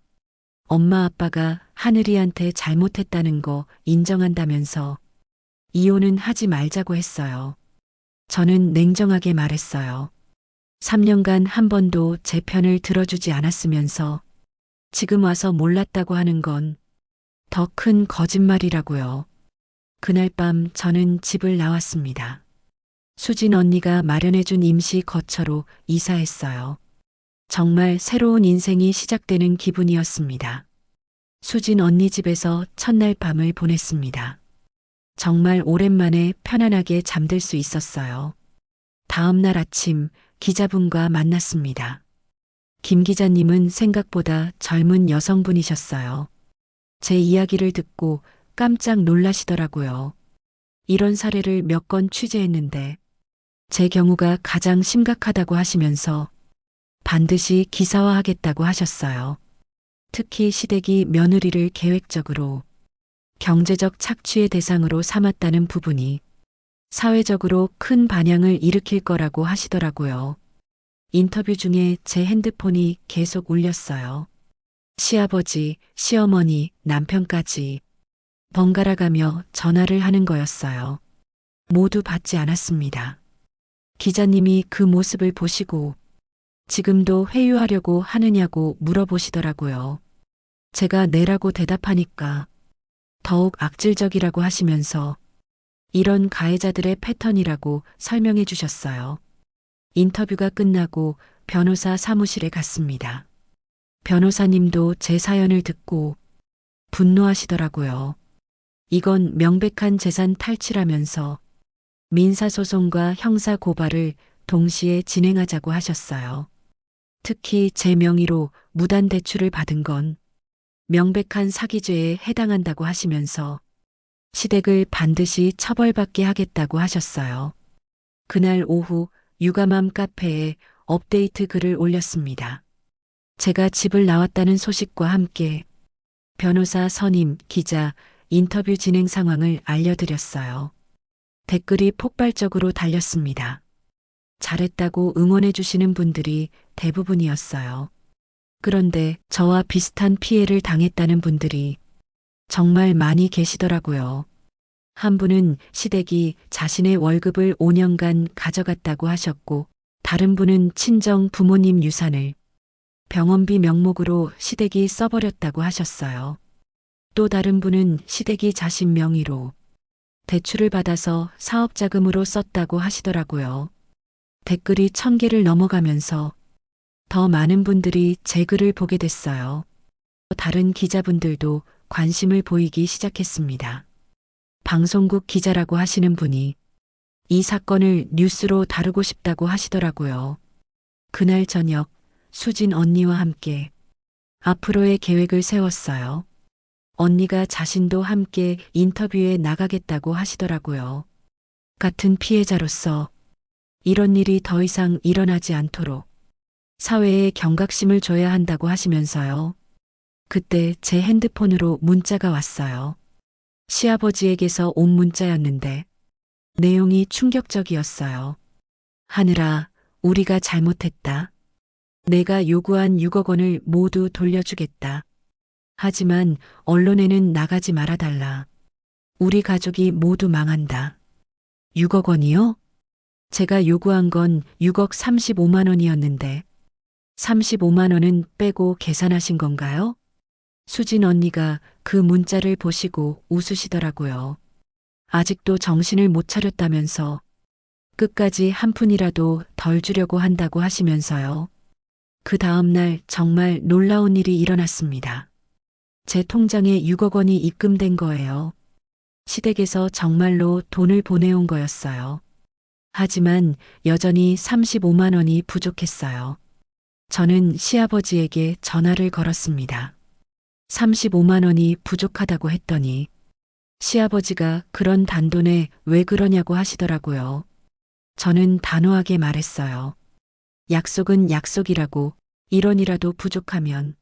B: 엄마 아빠가 하늘이한테 잘못했다는 거 인정한다면서 이혼은 하지 말자고 했어요. 저는 냉정하게 말했어요. 3년간 한 번도 제 편을 들어주지 않았으면서 지금 와서 몰랐다고 하는 건 더 큰 거짓말이라고요. 그날 밤 저는 집을 나왔습니다. 수진 언니가 마련해준 임시 거처로 이사했어요. 정말 새로운 인생이 시작되는 기분이었습니다. 수진 언니 집에서 첫날 밤을 보냈습니다. 정말 오랜만에 편안하게 잠들 수 있었어요. 다음 날 아침 기자분과 만났습니다. 김 기자님은 생각보다 젊은 여성분이셨어요. 제 이야기를 듣고 깜짝 놀라시더라고요. 이런 사례를 몇 건 취재했는데 제 경우가 가장 심각하다고 하시면서 반드시 기사화하겠다고 하셨어요. 특히 시댁이 며느리를 계획적으로 경제적 착취의 대상으로 삼았다는 부분이 사회적으로 큰 반향을 일으킬 거라고 하시더라고요. 인터뷰 중에 제 핸드폰이 계속 울렸어요. 시아버지, 시어머니, 남편까지 번갈아 가며 전화를 하는 거였어요. 모두 받지 않았습니다. 기자님이 그 모습을 보시고 지금도 회유하려고 하느냐고 물어보시더라고요. 제가 네라고 대답하니까 더욱 악질적이라고 하시면서 이런 가해자들의 패턴이라고 설명해 주셨어요. 인터뷰가 끝나고 변호사 사무실에 갔습니다. 변호사님도 제 사연을 듣고 분노하시더라고요. 이건 명백한 재산 탈취라면서 민사소송과 형사고발을 동시에 진행하자고 하셨어요. 특히 제 명의로 무단 대출을 받은 건 명백한 사기죄에 해당한다고 하시면서 시댁을 반드시 처벌받게 하겠다고 하셨어요. 그날 오후 유가맘 카페에 업데이트 글을 올렸습니다. 제가 집을 나왔다는 소식과 함께 변호사 선임, 기자, 인터뷰 진행 상황을 알려드렸어요. 댓글이 폭발적으로 달렸습니다. 잘했다고 응원해 주시는 분들이 대부분이었어요. 그런데 저와 비슷한 피해를 당했다는 분들이 정말 많이 계시더라고요. 한 분은 시댁이 자신의 월급을 5년간 가져갔다고 하셨고, 다른 분은 친정 부모님 유산을 병원비 명목으로 시댁이 써버렸다고 하셨어요. 또 다른 분은 시댁이 자신 명의로 대출을 받아서 사업자금으로 썼다고 하시더라고요. 댓글이 1000개를 넘어가면서 더 많은 분들이 제 글을 보게 됐어요. 다른 기자분들도 관심을 보이기 시작했습니다. 방송국 기자라고 하시는 분이 이 사건을 뉴스로 다루고 싶다고 하시더라고요. 그날 저녁 수진 언니와 함께 앞으로의 계획을 세웠어요. 언니가 자신도 함께 인터뷰에 나가겠다고 하시더라고요. 같은 피해자로서 이런 일이 더 이상 일어나지 않도록 사회에 경각심을 줘야 한다고 하시면서요. 그때 제 핸드폰으로 문자가 왔어요. 시아버지에게서 온 문자였는데 내용이 충격적이었어요. 하늘아, 우리가 잘못했다. 내가 요구한 6억 원을 모두 돌려주겠다. 하지만 언론에는 나가지 말아달라. 우리 가족이 모두 망한다. 6억 원이요? 제가 요구한 건 6억 35만 원이었는데 35만 원은 빼고 계산하신 건가요? 수진 언니가 그 문자를 보시고 웃으시더라고요. 아직도 정신을 못 차렸다면서 끝까지 한 푼이라도 덜 주려고 한다고 하시면서요. 그 다음 날 정말 놀라운 일이 일어났습니다. 제 통장에 6억 원이 입금된 거예요. 시댁에서 정말로 돈을 보내온 거였어요. 하지만 여전히 35만 원이 부족했어요. 저는 시아버지에게 전화를 걸었습니다. 35만 원이 부족하다고 했더니 시아버지가 그런 단돈에 왜 그러냐고 하시더라고요. 저는 단호하게 말했어요. 약속은 약속이라고 1원이라도 부족하면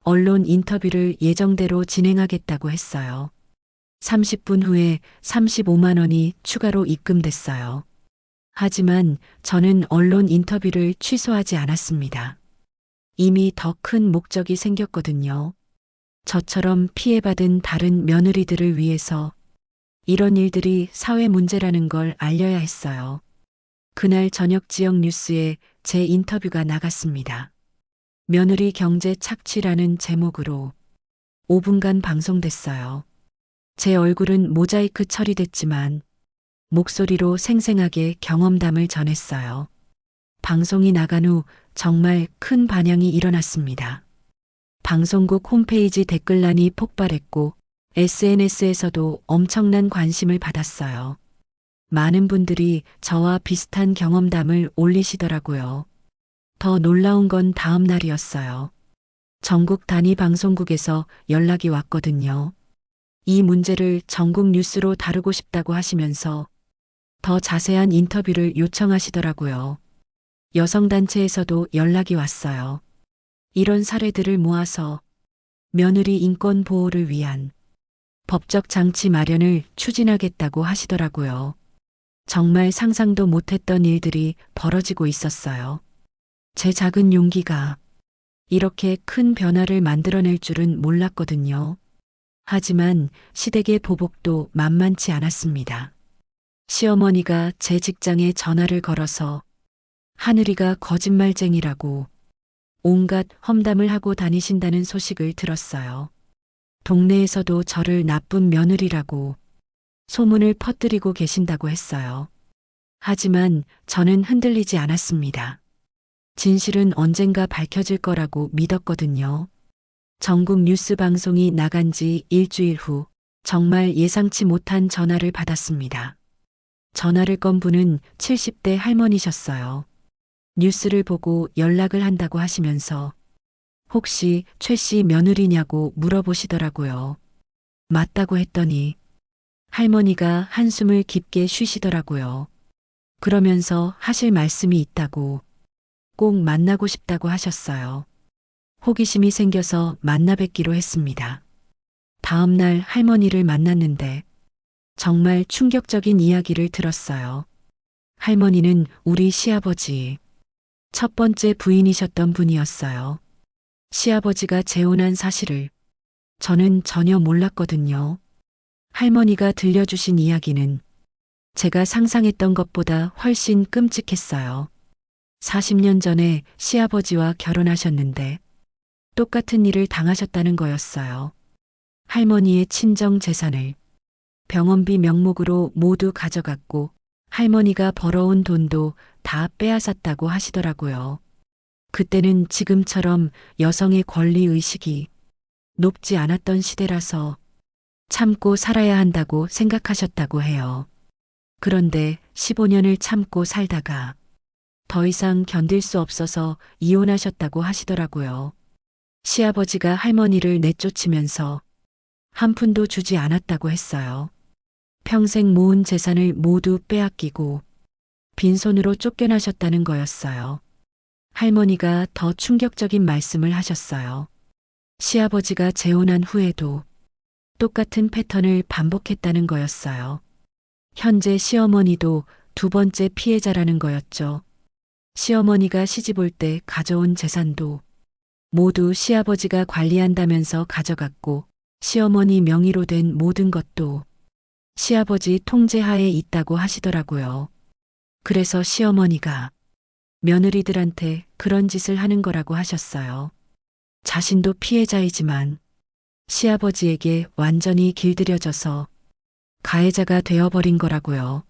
B: 언론 인터뷰를 예정대로 진행하겠다고 했어요. 30분 후에 35만 원이 추가로 입금됐어요. 하지만 저는 언론 인터뷰를 취소하지 않았습니다. 이미 더 큰 목적이 생겼거든요. 저처럼 피해받은 다른 며느리들을 위해서 이런 일들이 사회 문제라는 걸 알려야 했어요. 그날 저녁 지역 뉴스에 제 인터뷰가 나갔습니다. 며느리 경제 착취라는 제목으로 5분간 방송됐어요. 제 얼굴은 모자이크 처리됐지만 목소리로 생생하게 경험담을 전했어요. 방송이 나간 후 정말 큰 반향이 일어났습니다. 방송국 홈페이지 댓글란이 폭발했고 SNS에서도 엄청난 관심을 받았어요. 많은 분들이 저와 비슷한 경험담을 올리시더라고요. 더 놀라운 건 다음 날이었어요. 전국 단위 방송국에서 연락이 왔거든요. 이 문제를 전국 뉴스로 다루고 싶다고 하시면서 더 자세한 인터뷰를 요청하시더라고요. 여성단체에서도 연락이 왔어요. 이런 사례들을 모아서 며느리 인권 보호를 위한 법적 장치 마련을 추진하겠다고 하시더라고요. 정말 상상도 못했던 일들이 벌어지고 있었어요. 제 작은 용기가 이렇게 큰 변화를 만들어낼 줄은 몰랐거든요. 하지만 시댁의 보복도 만만치 않았습니다. 시어머니가 제 직장에 전화를 걸어서 하늘이가 거짓말쟁이라고 온갖 험담을 하고 다니신다는 소식을 들었어요. 동네에서도 저를 나쁜 며느리라고 소문을 퍼뜨리고 계신다고 했어요. 하지만 저는 흔들리지 않았습니다. 진실은 언젠가 밝혀질 거라고 믿었거든요. 전국 뉴스 방송이 나간 지 일주일 후 정말 예상치 못한 전화를 받았습니다. 전화를 건 분은 70대 할머니셨어요. 뉴스를 보고 연락을 한다고 하시면서 혹시 최 씨 며느리냐고 물어보시더라고요. 맞다고 했더니 할머니가 한숨을 깊게 쉬시더라고요. 그러면서 하실 말씀이 있다고 꼭 만나고 싶다고 하셨어요. 호기심이 생겨서 만나 뵙기로 했습니다. 다음 날 할머니를 만났는데 정말 충격적인 이야기를 들었어요. 할머니는 우리 시아버지 첫 번째 부인이셨던 분이었어요. 시아버지가 재혼한 사실을 저는 전혀 몰랐거든요. 할머니가 들려주신 이야기는 제가 상상했던 것보다 훨씬 끔찍했어요. 40년 전에 시아버지와 결혼하셨는데 똑같은 일을 당하셨다는 거였어요. 할머니의 친정 재산을 병원비 명목으로 모두 가져갔고 할머니가 벌어온 돈도 다 빼앗았다고 하시더라고요. 그때는 지금처럼 여성의 권리 의식이 높지 않았던 시대라서 참고 살아야 한다고 생각하셨다고 해요. 그런데 15년을 참고 살다가 더 이상 견딜 수 없어서 이혼하셨다고 하시더라고요. 시아버지가 할머니를 내쫓으면서 한 푼도 주지 않았다고 했어요. 평생 모은 재산을 모두 빼앗기고 빈손으로 쫓겨나셨다는 거였어요. 할머니가 더 충격적인 말씀을 하셨어요. 시아버지가 재혼한 후에도 똑같은 패턴을 반복했다는 거였어요. 현재 시어머니도 두 번째 피해자라는 거였죠. 시어머니가 시집 올 때 가져온 재산도 모두 시아버지가 관리한다면서 가져갔고 시어머니 명의로 된 모든 것도 시아버지 통제하에 있다고 하시더라고요. 그래서 시어머니가 며느리들한테 그런 짓을 하는 거라고 하셨어요. 자신도 피해자이지만 시아버지에게 완전히 길들여져서 가해자가 되어버린 거라고요.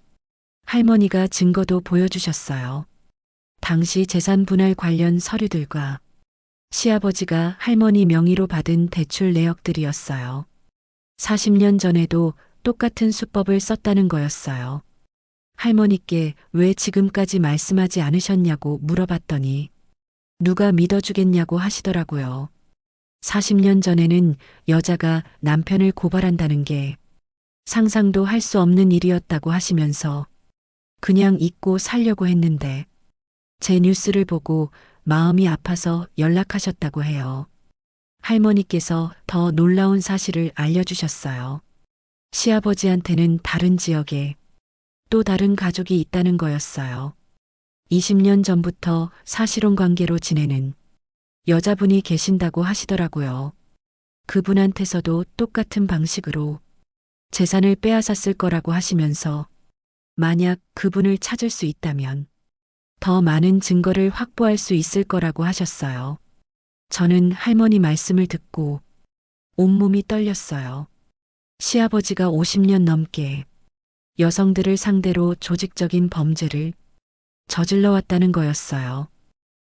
B: 할머니가 증거도 보여주셨어요. 당시 재산 분할 관련 서류들과 시아버지가 할머니 명의로 받은 대출 내역들이었어요. 40년 전에도 똑같은 수법을 썼다는 거였어요. 할머니께 왜 지금까지 말씀하지 않으셨냐고 물어봤더니 누가 믿어주겠냐고 하시더라고요. 40년 전에는 여자가 남편을 고발한다는 게 상상도 할 수 없는 일이었다고 하시면서 그냥 잊고 살려고 했는데 제 뉴스를 보고 마음이 아파서 연락하셨다고 해요. 할머니께서 더 놀라운 사실을 알려주셨어요. 시아버지한테는 다른 지역에 또 다른 가족이 있다는 거였어요. 20년 전부터 사실혼 관계로 지내는 여자분이 계신다고 하시더라고요. 그분한테서도 똑같은 방식으로 재산을 빼앗았을 거라고 하시면서 만약 그분을 찾을 수 있다면 더 많은 증거를 확보할 수 있을 거라고 하셨어요. 저는 할머니 말씀을 듣고 온몸이 떨렸어요. 시아버지가 50년 넘게 여성들을 상대로 조직적인 범죄를 저질러 왔다는 거였어요.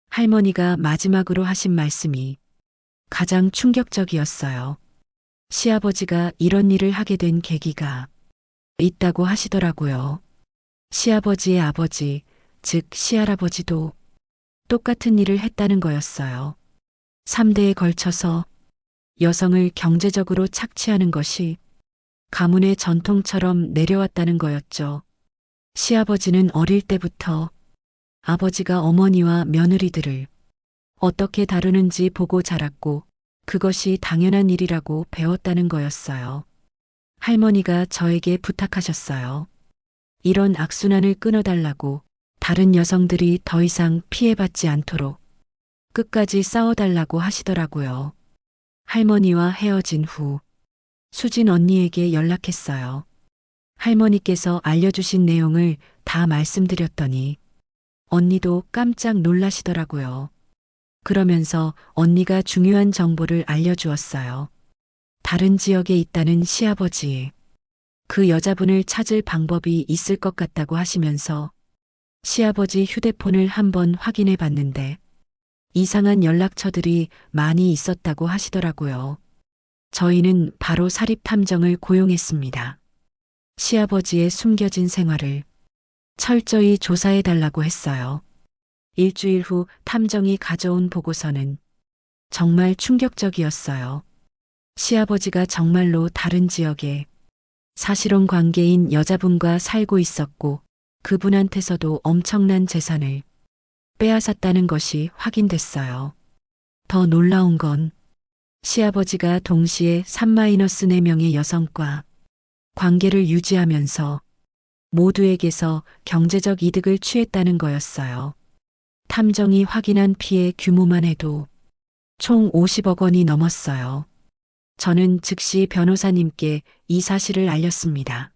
B: 할머니가 마지막으로 하신 말씀이 가장 충격적이었어요. 시아버지가 이런 일을 하게 된 계기가 있다고 하시더라고요. 시아버지의 아버지, 즉 시할아버지도 똑같은 일을 했다는 거였어요. 3대에 걸쳐서 여성을 경제적으로 착취하는 것이 가문의 전통처럼 내려왔다는 거였죠. 시아버지는 어릴 때부터 아버지가 어머니와 며느리들을 어떻게 다루는지 보고 자랐고 그것이 당연한 일이라고 배웠다는 거였어요. 할머니가 저에게 부탁하셨어요. 이런 악순환을 끊어달라고, 다른 여성들이 더 이상 피해받지 않도록 끝까지 싸워달라고 하시더라고요. 할머니와 헤어진 후 수진 언니에게 연락했어요. 할머니께서 알려주신 내용을 다 말씀드렸더니 언니도 깜짝 놀라시더라고요. 그러면서 언니가 중요한 정보를 알려주었어요. 다른 지역에 있다는 시아버지, 그 여자분을 찾을 방법이 있을 것 같다고 하시면서 시아버지 휴대폰을 한번 확인해 봤는데 이상한 연락처들이 많이 있었다고 하시더라고요. 저희는 바로 사립탐정을 고용했습니다. 시아버지의 숨겨진 생활을 철저히 조사해 달라고 했어요. 일주일 후 탐정이 가져온 보고서는 정말 충격적이었어요. 시아버지가 정말로 다른 지역에 사실혼 관계인 여자분과 살고 있었고 그분한테서도 엄청난 재산을 빼앗았다는 것이 확인됐어요. 더 놀라운 건 시아버지가 동시에 3-4명의 여성과 관계를 유지하면서 모두에게서 경제적 이득을 취했다는 거였어요. 탐정이 확인한 피해 규모만 해도 총 50억 원이 넘었어요. 저는 즉시 변호사님께 이 사실을 알렸습니다.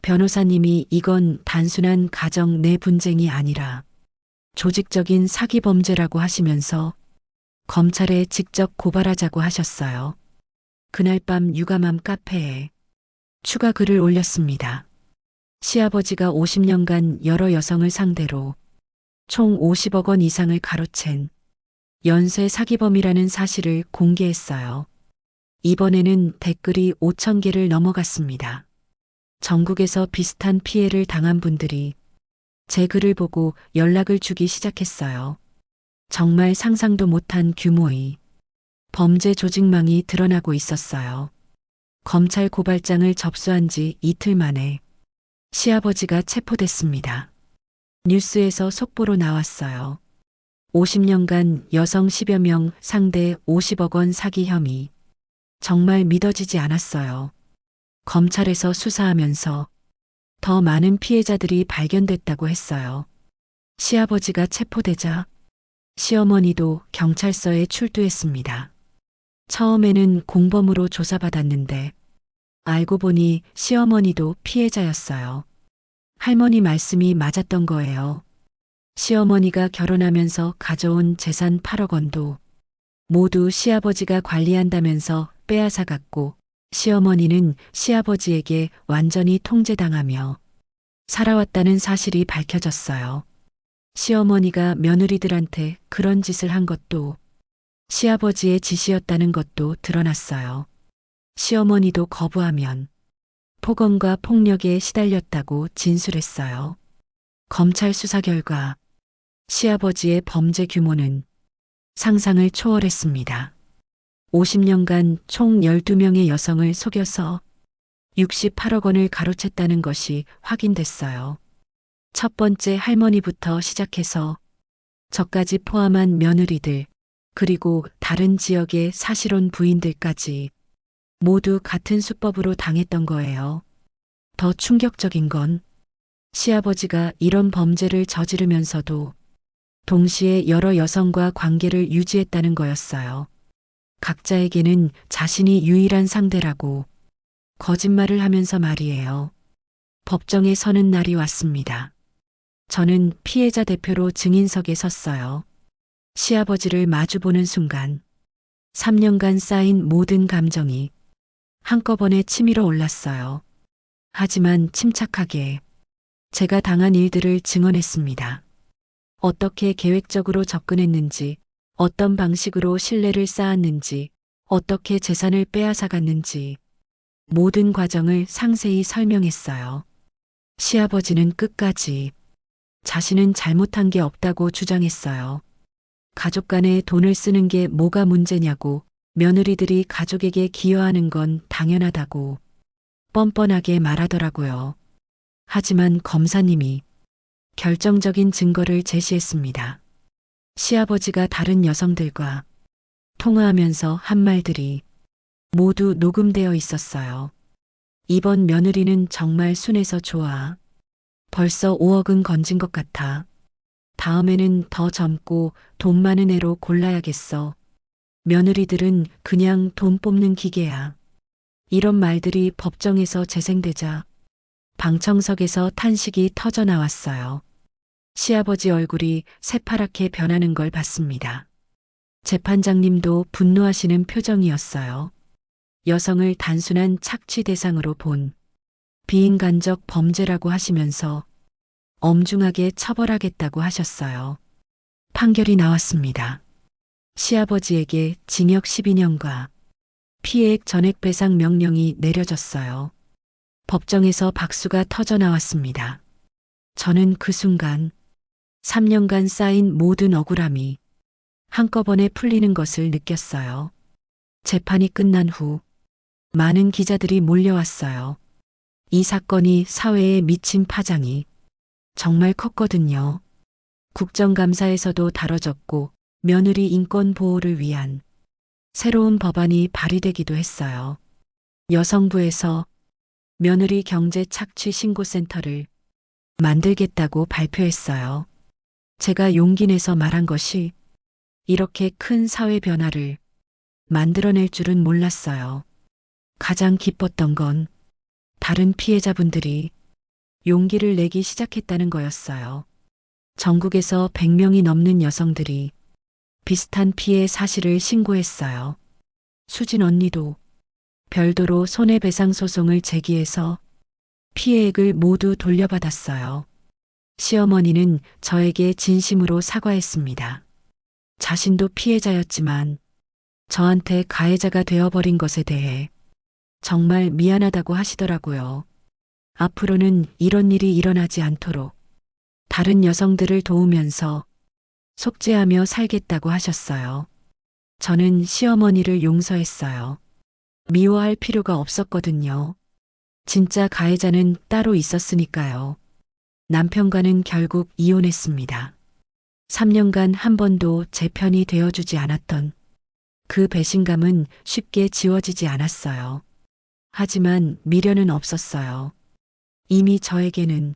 B: 변호사님이 이건 단순한 가정 내 분쟁이 아니라 조직적인 사기 범죄라고 하시면서 검찰에 직접 고발하자고 하셨어요. 그날 밤 유감함 카페에 추가 글을 올렸습니다. 시아버지가 50년간 여러 여성을 상대로 총 50억 원 이상을 가로챈 연쇄 사기범이라는 사실을 공개했어요. 이번에는 댓글이 5천 개를 넘어갔습니다. 전국에서 비슷한 피해를 당한 분들이 제 글을 보고 연락을 주기 시작했어요. 정말 상상도 못한 규모의 범죄 조직망이 드러나고 있었어요. 검찰 고발장을 접수한 지 이틀 만에 시아버지가 체포됐습니다. 뉴스에서 속보로 나왔어요. 50년간 여성 10여 명 상대 50억 원 사기 혐의. 정말 믿어지지 않았어요. 검찰에서 수사하면서 더 많은 피해자들이 발견됐다고 했어요. 시아버지가 체포되자 시어머니도 경찰서에 출두했습니다. 처음에는 공범으로 조사받았는데 알고 보니 시어머니도 피해자였어요. 할머니 말씀이 맞았던 거예요. 시어머니가 결혼하면서 가져온 재산 8억 원도 모두 시아버지가 관리한다면서 빼앗아 갔고 시어머니는 시아버지에게 완전히 통제당하며 살아왔다는 사실이 밝혀졌어요. 시어머니가 며느리들한테 그런 짓을 한 것도 시아버지의 지시였다는 것도 드러났어요. 시어머니도 거부하면 폭언과 폭력에 시달렸다고 진술했어요. 검찰 수사 결과 시아버지의 범죄 규모는 상상을 초월했습니다. 50년간 총 12명의 여성을 속여서 68억 원을 가로챘다는 것이 확인됐어요. 첫 번째 할머니부터 시작해서 저까지 포함한 며느리들, 그리고 다른 지역의 사실혼 부인들까지 모두 같은 수법으로 당했던 거예요. 더 충격적인 건 시아버지가 이런 범죄를 저지르면서도 동시에 여러 여성과 관계를 유지했다는 거였어요. 각자에게는 자신이 유일한 상대라고 거짓말을 하면서 말이에요. 법정에 서는 날이 왔습니다. 저는 피해자 대표로 증인석에 섰어요. 시아버지를 마주보는 순간 3년간 쌓인 모든 감정이 한꺼번에 치밀어 올랐어요. 하지만 침착하게 제가 당한 일들을 증언했습니다. 어떻게 계획적으로 접근했는지, 어떤 방식으로 신뢰를 쌓았는지, 어떻게 재산을 빼앗아갔는지 모든 과정을 상세히 설명했어요. 시아버지는 끝까지 자신은 잘못한 게 없다고 주장했어요. 가족 간에 돈을 쓰는 게 뭐가 문제냐고, 며느리들이 가족에게 기여하는 건 당연하다고 뻔뻔하게 말하더라고요. 하지만 검사님이 결정적인 증거를 제시했습니다. 시아버지가 다른 여성들과 통화하면서 한 말들이 모두 녹음되어 있었어요. 이번 며느리는 정말 순해서 좋아. 벌써 5억은 건진 것 같아. 다음에는 더 젊고 돈 많은 애로 골라야겠어. 며느리들은 그냥 돈 뽑는 기계야. 이런 말들이 법정에서 재생되자 방청석에서 탄식이 터져 나왔어요. 시아버지 얼굴이 새파랗게 변하는 걸 봤습니다. 재판장님도 분노하시는 표정이었어요. 여성을 단순한 착취 대상으로 본 비인간적 범죄라고 하시면서 엄중하게 처벌하겠다고 하셨어요. 판결이 나왔습니다. 시아버지에게 징역 12년과 피해액 전액 배상 명령이 내려졌어요. 법정에서 박수가 터져 나왔습니다. 저는 그 순간 3년간 쌓인 모든 억울함이 한꺼번에 풀리는 것을 느꼈어요. 재판이 끝난 후 많은 기자들이 몰려왔어요. 이 사건이 사회에 미친 파장이 정말 컸거든요. 국정감사에서도 다뤄졌고 며느리 인권 보호를 위한 새로운 법안이 발의되기도 했어요. 여성부에서 며느리 경제 착취 신고센터를 만들겠다고 발표했어요. 제가 용기 내서 말한 것이 이렇게 큰 사회 변화를 만들어낼 줄은 몰랐어요. 가장 기뻤던 건 다른 피해자분들이 용기를 내기 시작했다는 거였어요. 전국에서 100명이 넘는 여성들이 비슷한 피해 사실을 신고했어요. 수진 언니도 별도로 손해배상 소송을 제기해서 피해액을 모두 돌려받았어요. 시어머니는 저에게 진심으로 사과했습니다. 자신도 피해자였지만 저한테 가해자가 되어버린 것에 대해 정말 미안하다고 하시더라고요. 앞으로는 이런 일이 일어나지 않도록 다른 여성들을 도우면서 속죄하며 살겠다고 하셨어요. 저는 시어머니를 용서했어요. 미워할 필요가 없었거든요. 진짜 가해자는 따로 있었으니까요. 남편과는 결국 이혼했습니다. 3년간 한 번도 제 편이 되어주지 않았던 그 배신감은 쉽게 지워지지 않았어요. 하지만 미련은 없었어요. 이미 저에게는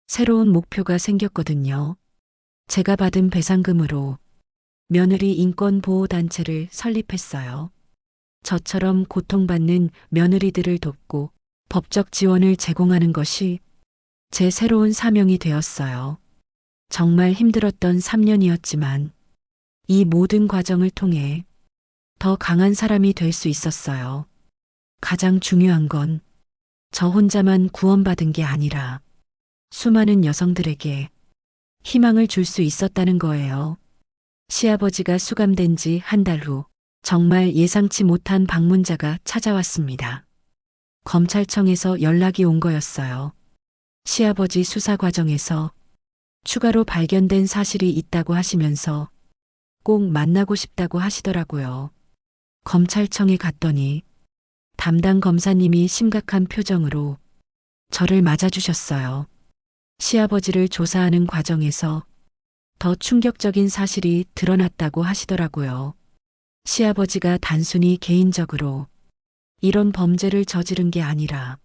B: 새로운 목표가 생겼거든요. 제가 받은 배상금으로 며느리 인권보호단체를 설립했어요. 저처럼 고통받는 며느리들을 돕고 법적 지원을 제공하는 것이 제 새로운 사명이 되었어요. 정말 힘들었던 3년이었지만 이 모든 과정을 통해 더 강한 사람이 될 수 있었어요. 가장 중요한 건 저 혼자만 구원받은 게 아니라 수많은 여성들에게 희망을 줄 수 있었다는 거예요. 시아버지가 수감된 지 한 달 후 정말 예상치 못한 방문자가 찾아왔습니다. 검찰청에서 연락이 온 거였어요. 시아버지 수사 과정에서 추가로 발견된 사실이 있다고 하시면서 꼭 만나고 싶다고 하시더라고요. 검찰청에 갔더니 담당 검사님이 심각한 표정으로 저를 맞아주셨어요. 시아버지를 조사하는 과정에서 더 충격적인 사실이 드러났다고 하시더라고요. 시아버지가 단순히 개인적으로 이런 범죄를 저지른 게 아니라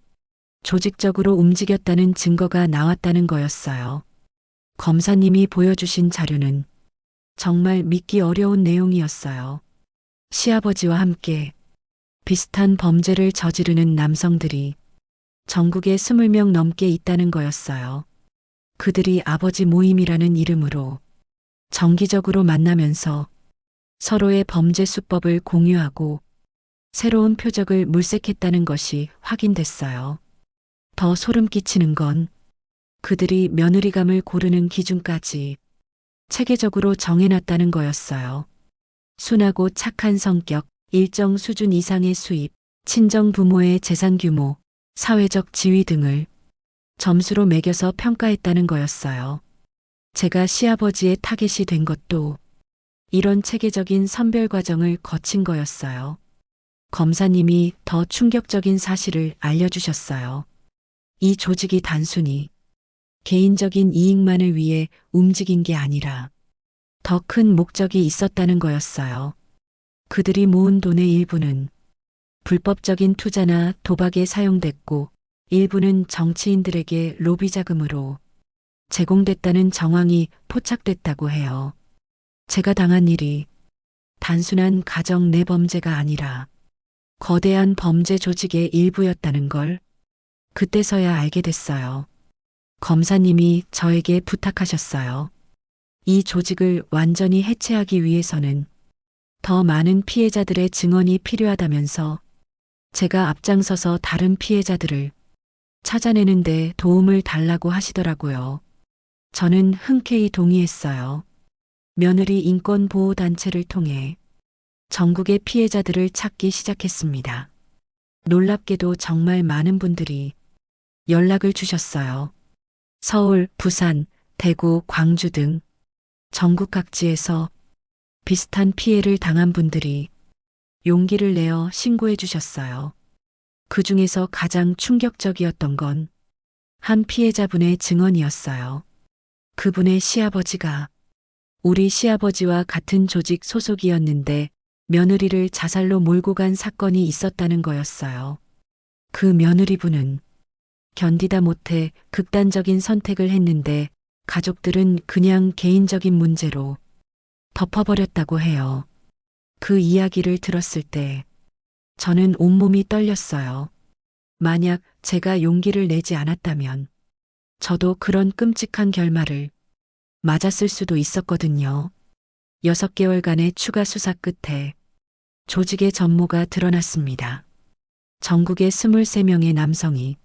B: 조직적으로 움직였다는 증거가 나왔다는 거였어요. 검사님이 보여주신 자료는 정말 믿기 어려운 내용이었어요. 시아버지와 함께 비슷한 범죄를 저지르는 남성들이 전국에 20명 넘게 있다는 거였어요. 그들이 아버지 모임이라는 이름으로 정기적으로 만나면서 서로의 범죄 수법을 공유하고 새로운 표적을 물색했다는 것이 확인됐어요. 더 소름 끼치는 건 그들이 며느리감을 고르는 기준까지 체계적으로 정해놨다는 거였어요. 순하고 착한 성격, 일정 수준 이상의 수입, 친정 부모의 재산 규모, 사회적 지위 등을 점수로 매겨서 평가했다는 거였어요. 제가 시아버지의 타겟이 된 것도 이런 체계적인 선별 과정을 거친 거였어요. 검사님이 더 충격적인 사실을 알려주셨어요. 이 조직이 단순히 개인적인 이익만을 위해 움직인 게 아니라 더 큰 목적이 있었다는 거였어요. 그들이 모은 돈의 일부는 불법적인 투자나 도박에 사용됐고 일부는 정치인들에게 로비 자금으로 제공됐다는 정황이 포착됐다고 해요. 제가 당한 일이 단순한 가정 내 범죄가 아니라 거대한 범죄 조직의 일부였다는 걸 그때서야 알게 됐어요. 검사님이 저에게 부탁하셨어요. 이 조직을 완전히 해체하기 위해서는 더 많은 피해자들의 증언이 필요하다면서 제가 앞장서서 다른 피해자들을 찾아내는 데 도움을 달라고 하시더라고요. 저는 흔쾌히 동의했어요. 며느리 인권보호단체를 통해 전국의 피해자들을 찾기 시작했습니다. 놀랍게도 정말 많은 분들이 연락을 주셨어요. 서울, 부산, 대구, 광주 등 전국 각지에서 비슷한 피해를 당한 분들이 용기를 내어 신고해 주셨어요. 그 중에서 가장 충격적이었던 건 한 피해자분의 증언이었어요. 그분의 시아버지가 우리 시아버지와 같은 조직 소속이었는데 며느리를 자살로 몰고 간 사건이 있었다는 거였어요. 그 며느리분은 견디다 못해 극단적인 선택을 했는데 가족들은 그냥 개인적인 문제로 덮어버렸다고 해요. 그 이야기를 들었을 때 저는 온몸이 떨렸어요. 만약 제가 용기를 내지 않았다면 저도 그런 끔찍한 결말을 맞았을 수도 있었거든요. 6개월간의 추가 수사 끝에 조직의 전모가 드러났습니다. 전국의 23명의 남성이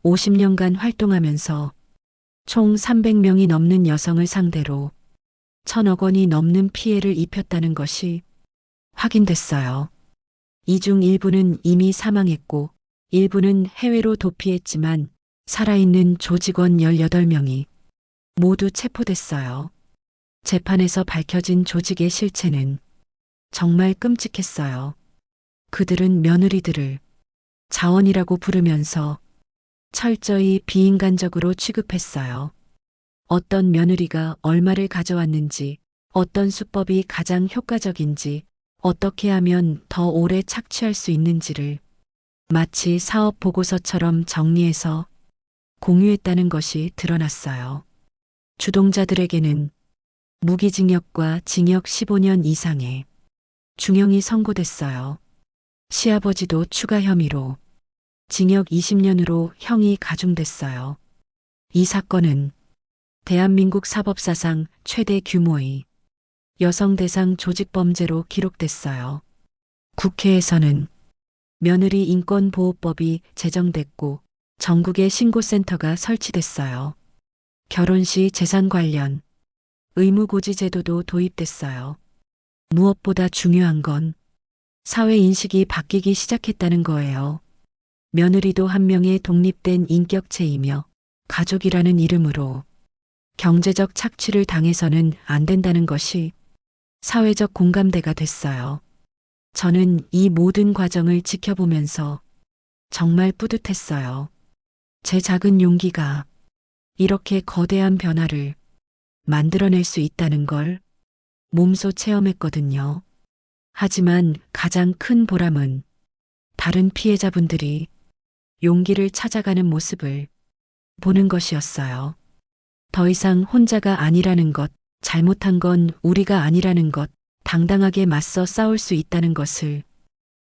B: 50년간 활동하면서 총 300명이 넘는 여성을 상대로 1,000억 원이 넘는 피해를 입혔다는 것이 확인됐어요. 이 중 일부는 이미 사망했고 일부는 해외로 도피했지만 살아있는 조직원 18명이 모두 체포됐어요. 재판에서 밝혀진 조직의 실체는 정말 끔찍했어요. 그들은 며느리들을 자원이라고 부르면서 철저히 비인간적으로 취급했어요. 어떤 며느리가 얼마를 가져왔는지, 어떤 수법이 가장 효과적인지, 어떻게 하면 더 오래 착취할 수 있는지를 마치 사업 보고서처럼 정리해서 공유했다는 것이 드러났어요. 주동자들에게는 무기징역과 징역 15년 이상의 중형이 선고됐어요. 시아버지도 추가 혐의로 징역 20년으로 형이 가중됐어요. 이 사건은 대한민국 사법사상 최대 규모의 여성 대상 조직범죄로 기록됐어요. 국회에서는 며느리 인권보호법이 제정됐고 전국에 신고센터가 설치됐어요. 결혼 시 재산 관련 의무고지 제도도 도입됐어요. 무엇보다 중요한 건 사회 인식이 바뀌기 시작했다는 거예요. 며느리도 한 명의 독립된 인격체이며 가족이라는 이름으로 경제적 착취를 당해서는 안 된다는 것이 사회적 공감대가 됐어요. 저는 이 모든 과정을 지켜보면서 정말 뿌듯했어요. 제 작은 용기가 이렇게 거대한 변화를 만들어낼 수 있다는 걸 몸소 체험했거든요. 하지만 가장 큰 보람은 다른 피해자분들이 용기를 찾아가는 모습을 보는 것이었어요. 더 이상 혼자가 아니라는 것, 잘못한 건 우리가 아니라는 것, 당당하게 맞서 싸울 수 있다는 것을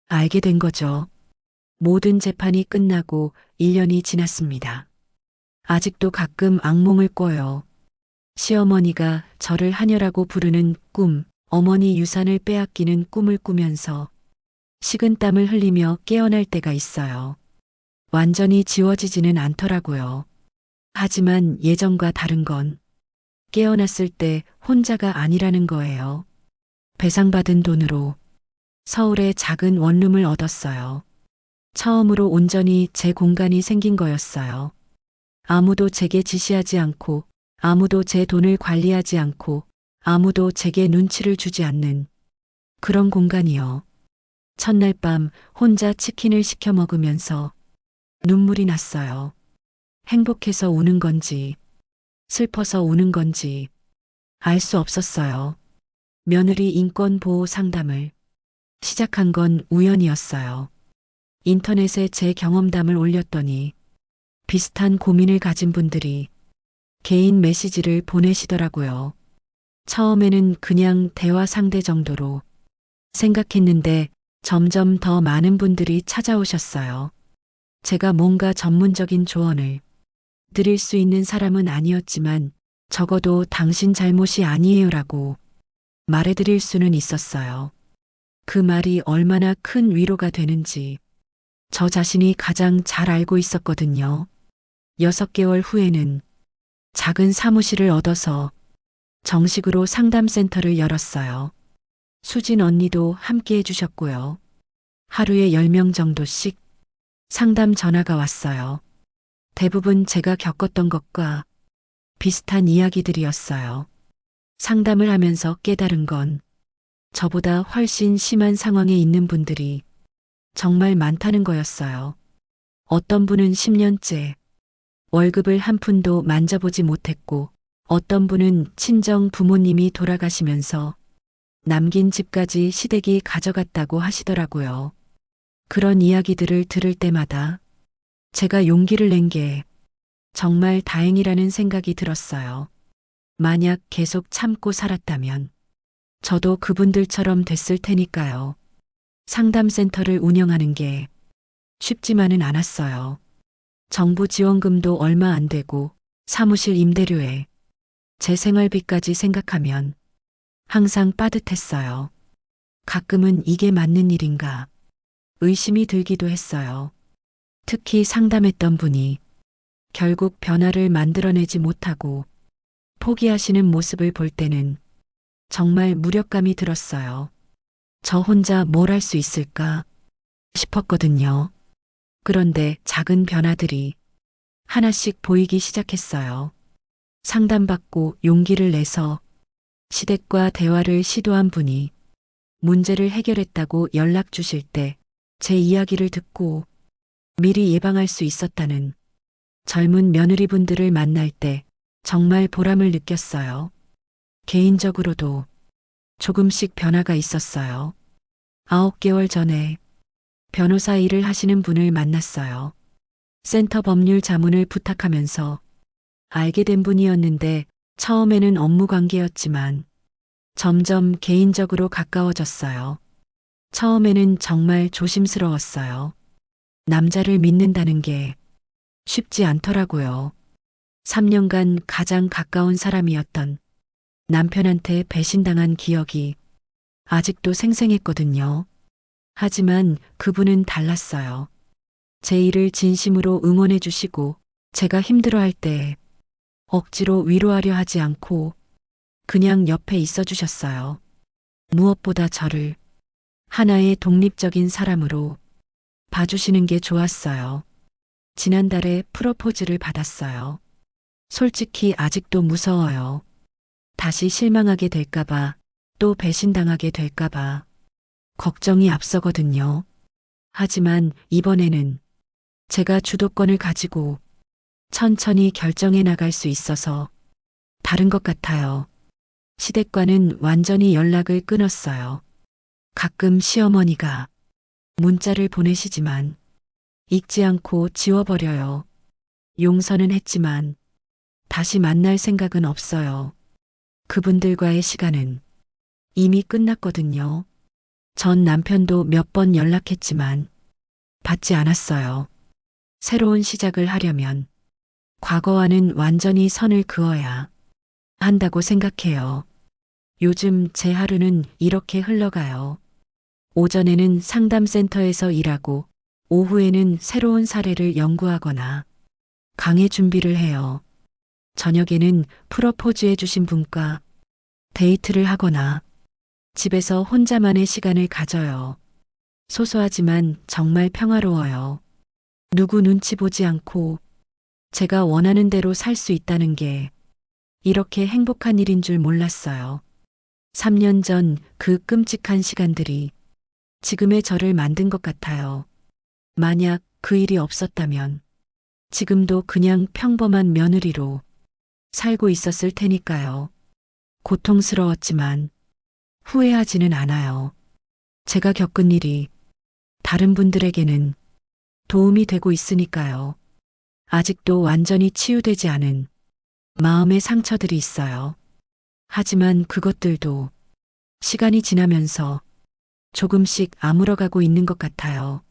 B: 알게 된 거죠. 모든 재판이 끝나고 1년이 지났습니다. 아직도 가끔 악몽을 꿔요. 시어머니가 저를 하녀라고 부르는 꿈, 어머니 유산을 빼앗기는 꿈을 꾸면서 식은땀을 흘리며 깨어날 때가 있어요. 완전히 지워지지는 않더라고요. 하지만 예전과 다른 건 깨어났을 때 혼자가 아니라는 거예요. 배상받은 돈으로 서울에 작은 원룸을 얻었어요. 처음으로 온전히 제 공간이 생긴 거였어요. 아무도 제게 지시하지 않고, 아무도 제 돈을 관리하지 않고, 아무도 제게 눈치를 주지 않는 그런 공간이요. 첫날 밤 혼자 치킨을 시켜 먹으면서 눈물이 났어요. 행복해서 우는 건지, 슬퍼서 우는 건지 알 수 없었어요. 며느리 인권보호 상담을 시작한 건 우연이었어요. 인터넷에 제 경험담을 올렸더니 비슷한 고민을 가진 분들이 개인 메시지를 보내시더라고요. 처음에는 그냥 대화 상대 정도로 생각했는데 점점 더 많은 분들이 찾아오셨어요. 제가 뭔가 전문적인 조언을 드릴 수 있는 사람은 아니었지만 적어도 당신 잘못이 아니에요라고 말해드릴 수는 있었어요. 그 말이 얼마나 큰 위로가 되는지 저 자신이 가장 잘 알고 있었거든요. 6개월 후에는 작은 사무실을 얻어서 정식으로 상담센터를 열었어요. 수진 언니도 함께 해주셨고요. 하루에 10명 정도씩 상담 전화가 왔어요. 대부분 제가 겪었던 것과 비슷한 이야기들이었어요. 상담을 하면서 깨달은 건 저보다 훨씬 심한 상황에 있는 분들이 정말 많다는 거였어요. 어떤 분은 10년째 월급을 한 푼도 만져보지 못했고, 어떤 분은 친정 부모님이 돌아가시면서 남긴 집까지 시댁이 가져갔다고 하시더라고요. 그런 이야기들을 들을 때마다 제가 용기를 낸 게 정말 다행이라는 생각이 들었어요. 만약 계속 참고 살았다면 저도 그분들처럼 됐을 테니까요. 상담센터를 운영하는 게 쉽지만은 않았어요. 정부 지원금도 얼마 안 되고 사무실 임대료에 제 생활비까지 생각하면 항상 빠듯했어요. 가끔은 이게 맞는 일인가 의심이 들기도 했어요. 특히 상담했던 분이 결국 변화를 만들어내지 못하고 포기하시는 모습을 볼 때는 정말 무력감이 들었어요. 저 혼자 뭘 할 수 있을까 싶었거든요. 그런데 작은 변화들이 하나씩 보이기 시작했어요. 상담받고 용기를 내서 시댁과 대화를 시도한 분이 문제를 해결했다고 연락 주실 때 제 이야기를 듣고 미리 예방할 수 있었다는 젊은 며느리분들을 만날 때 정말 보람을 느꼈어요. 개인적으로도 조금씩 변화가 있었어요. 9개월 전에 변호사 일을 하시는 분을 만났어요. 센터 법률 자문을 부탁하면서 알게 된 분이었는데 처음에는 업무 관계였지만 점점 개인적으로 가까워졌어요. 처음에는 정말 조심스러웠어요. 남자를 믿는다는 게 쉽지 않더라고요. 3년간 가장 가까운 사람이었던 남편한테 배신당한 기억이 아직도 생생했거든요. 하지만 그분은 달랐어요. 제 일을 진심으로 응원해 주시고 제가 힘들어할 때 억지로 위로하려 하지 않고 그냥 옆에 있어 주셨어요. 무엇보다 저를 하나의 독립적인 사람으로 봐주시는 게 좋았어요. 지난달에 프로포즈를 받았어요. 솔직히 아직도 무서워요. 다시 실망하게 될까봐, 또 배신당하게 될까봐 걱정이 앞서거든요. 하지만 이번에는 제가 주도권을 가지고 천천히 결정해 나갈 수 있어서 다른 것 같아요. 시댁과는 완전히 연락을 끊었어요. 가끔 시어머니가 문자를 보내시지만 잊지 않고 지워버려요. 용서는 했지만 다시 만날 생각은 없어요. 그분들과의 시간은 이미 끝났거든요. 전 남편도 몇 번 연락했지만 받지 않았어요. 새로운 시작을 하려면 과거와는 완전히 선을 그어야 한다고 생각해요. 요즘 제 하루는 이렇게 흘러가요. 오전에는 상담센터에서 일하고 오후에는 새로운 사례를 연구하거나 강의 준비를 해요. 저녁에는 프러포즈해 주신 분과 데이트를 하거나 집에서 혼자만의 시간을 가져요. 소소하지만 정말 평화로워요. 누구 눈치 보지 않고 제가 원하는 대로 살 수 있다는 게 이렇게 행복한 일인 줄 몰랐어요. 3년 전 그 끔찍한 시간들이 지금의 저를 만든 것 같아요. 만약 그 일이 없었다면 지금도 그냥 평범한 며느리로 살고 있었을 테니까요. 고통스러웠지만 후회하지는 않아요. 제가 겪은 일이 다른 분들에게는 도움이 되고 있으니까요. 아직도 완전히 치유되지 않은 마음의 상처들이 있어요. 하지만 그것들도 시간이 지나면서 조금씩 아물어가고 있는 것 같아요.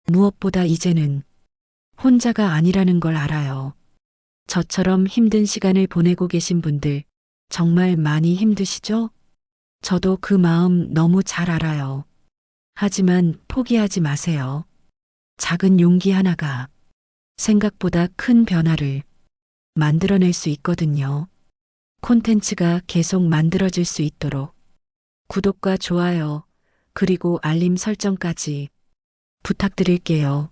B: 무엇보다 이제는 혼자가 아니라는 걸 알아요. 저처럼 힘든 시간을 보내고 계신 분들 정말 많이 힘드시죠? 저도 그 마음 너무 잘 알아요. 하지만 포기하지 마세요. 작은 용기 하나가 생각보다 큰 변화를 만들어낼 수 있거든요. 콘텐츠가 계속 만들어질 수 있도록 구독과 좋아요, 그리고 알림 설정까지 부탁드릴게요.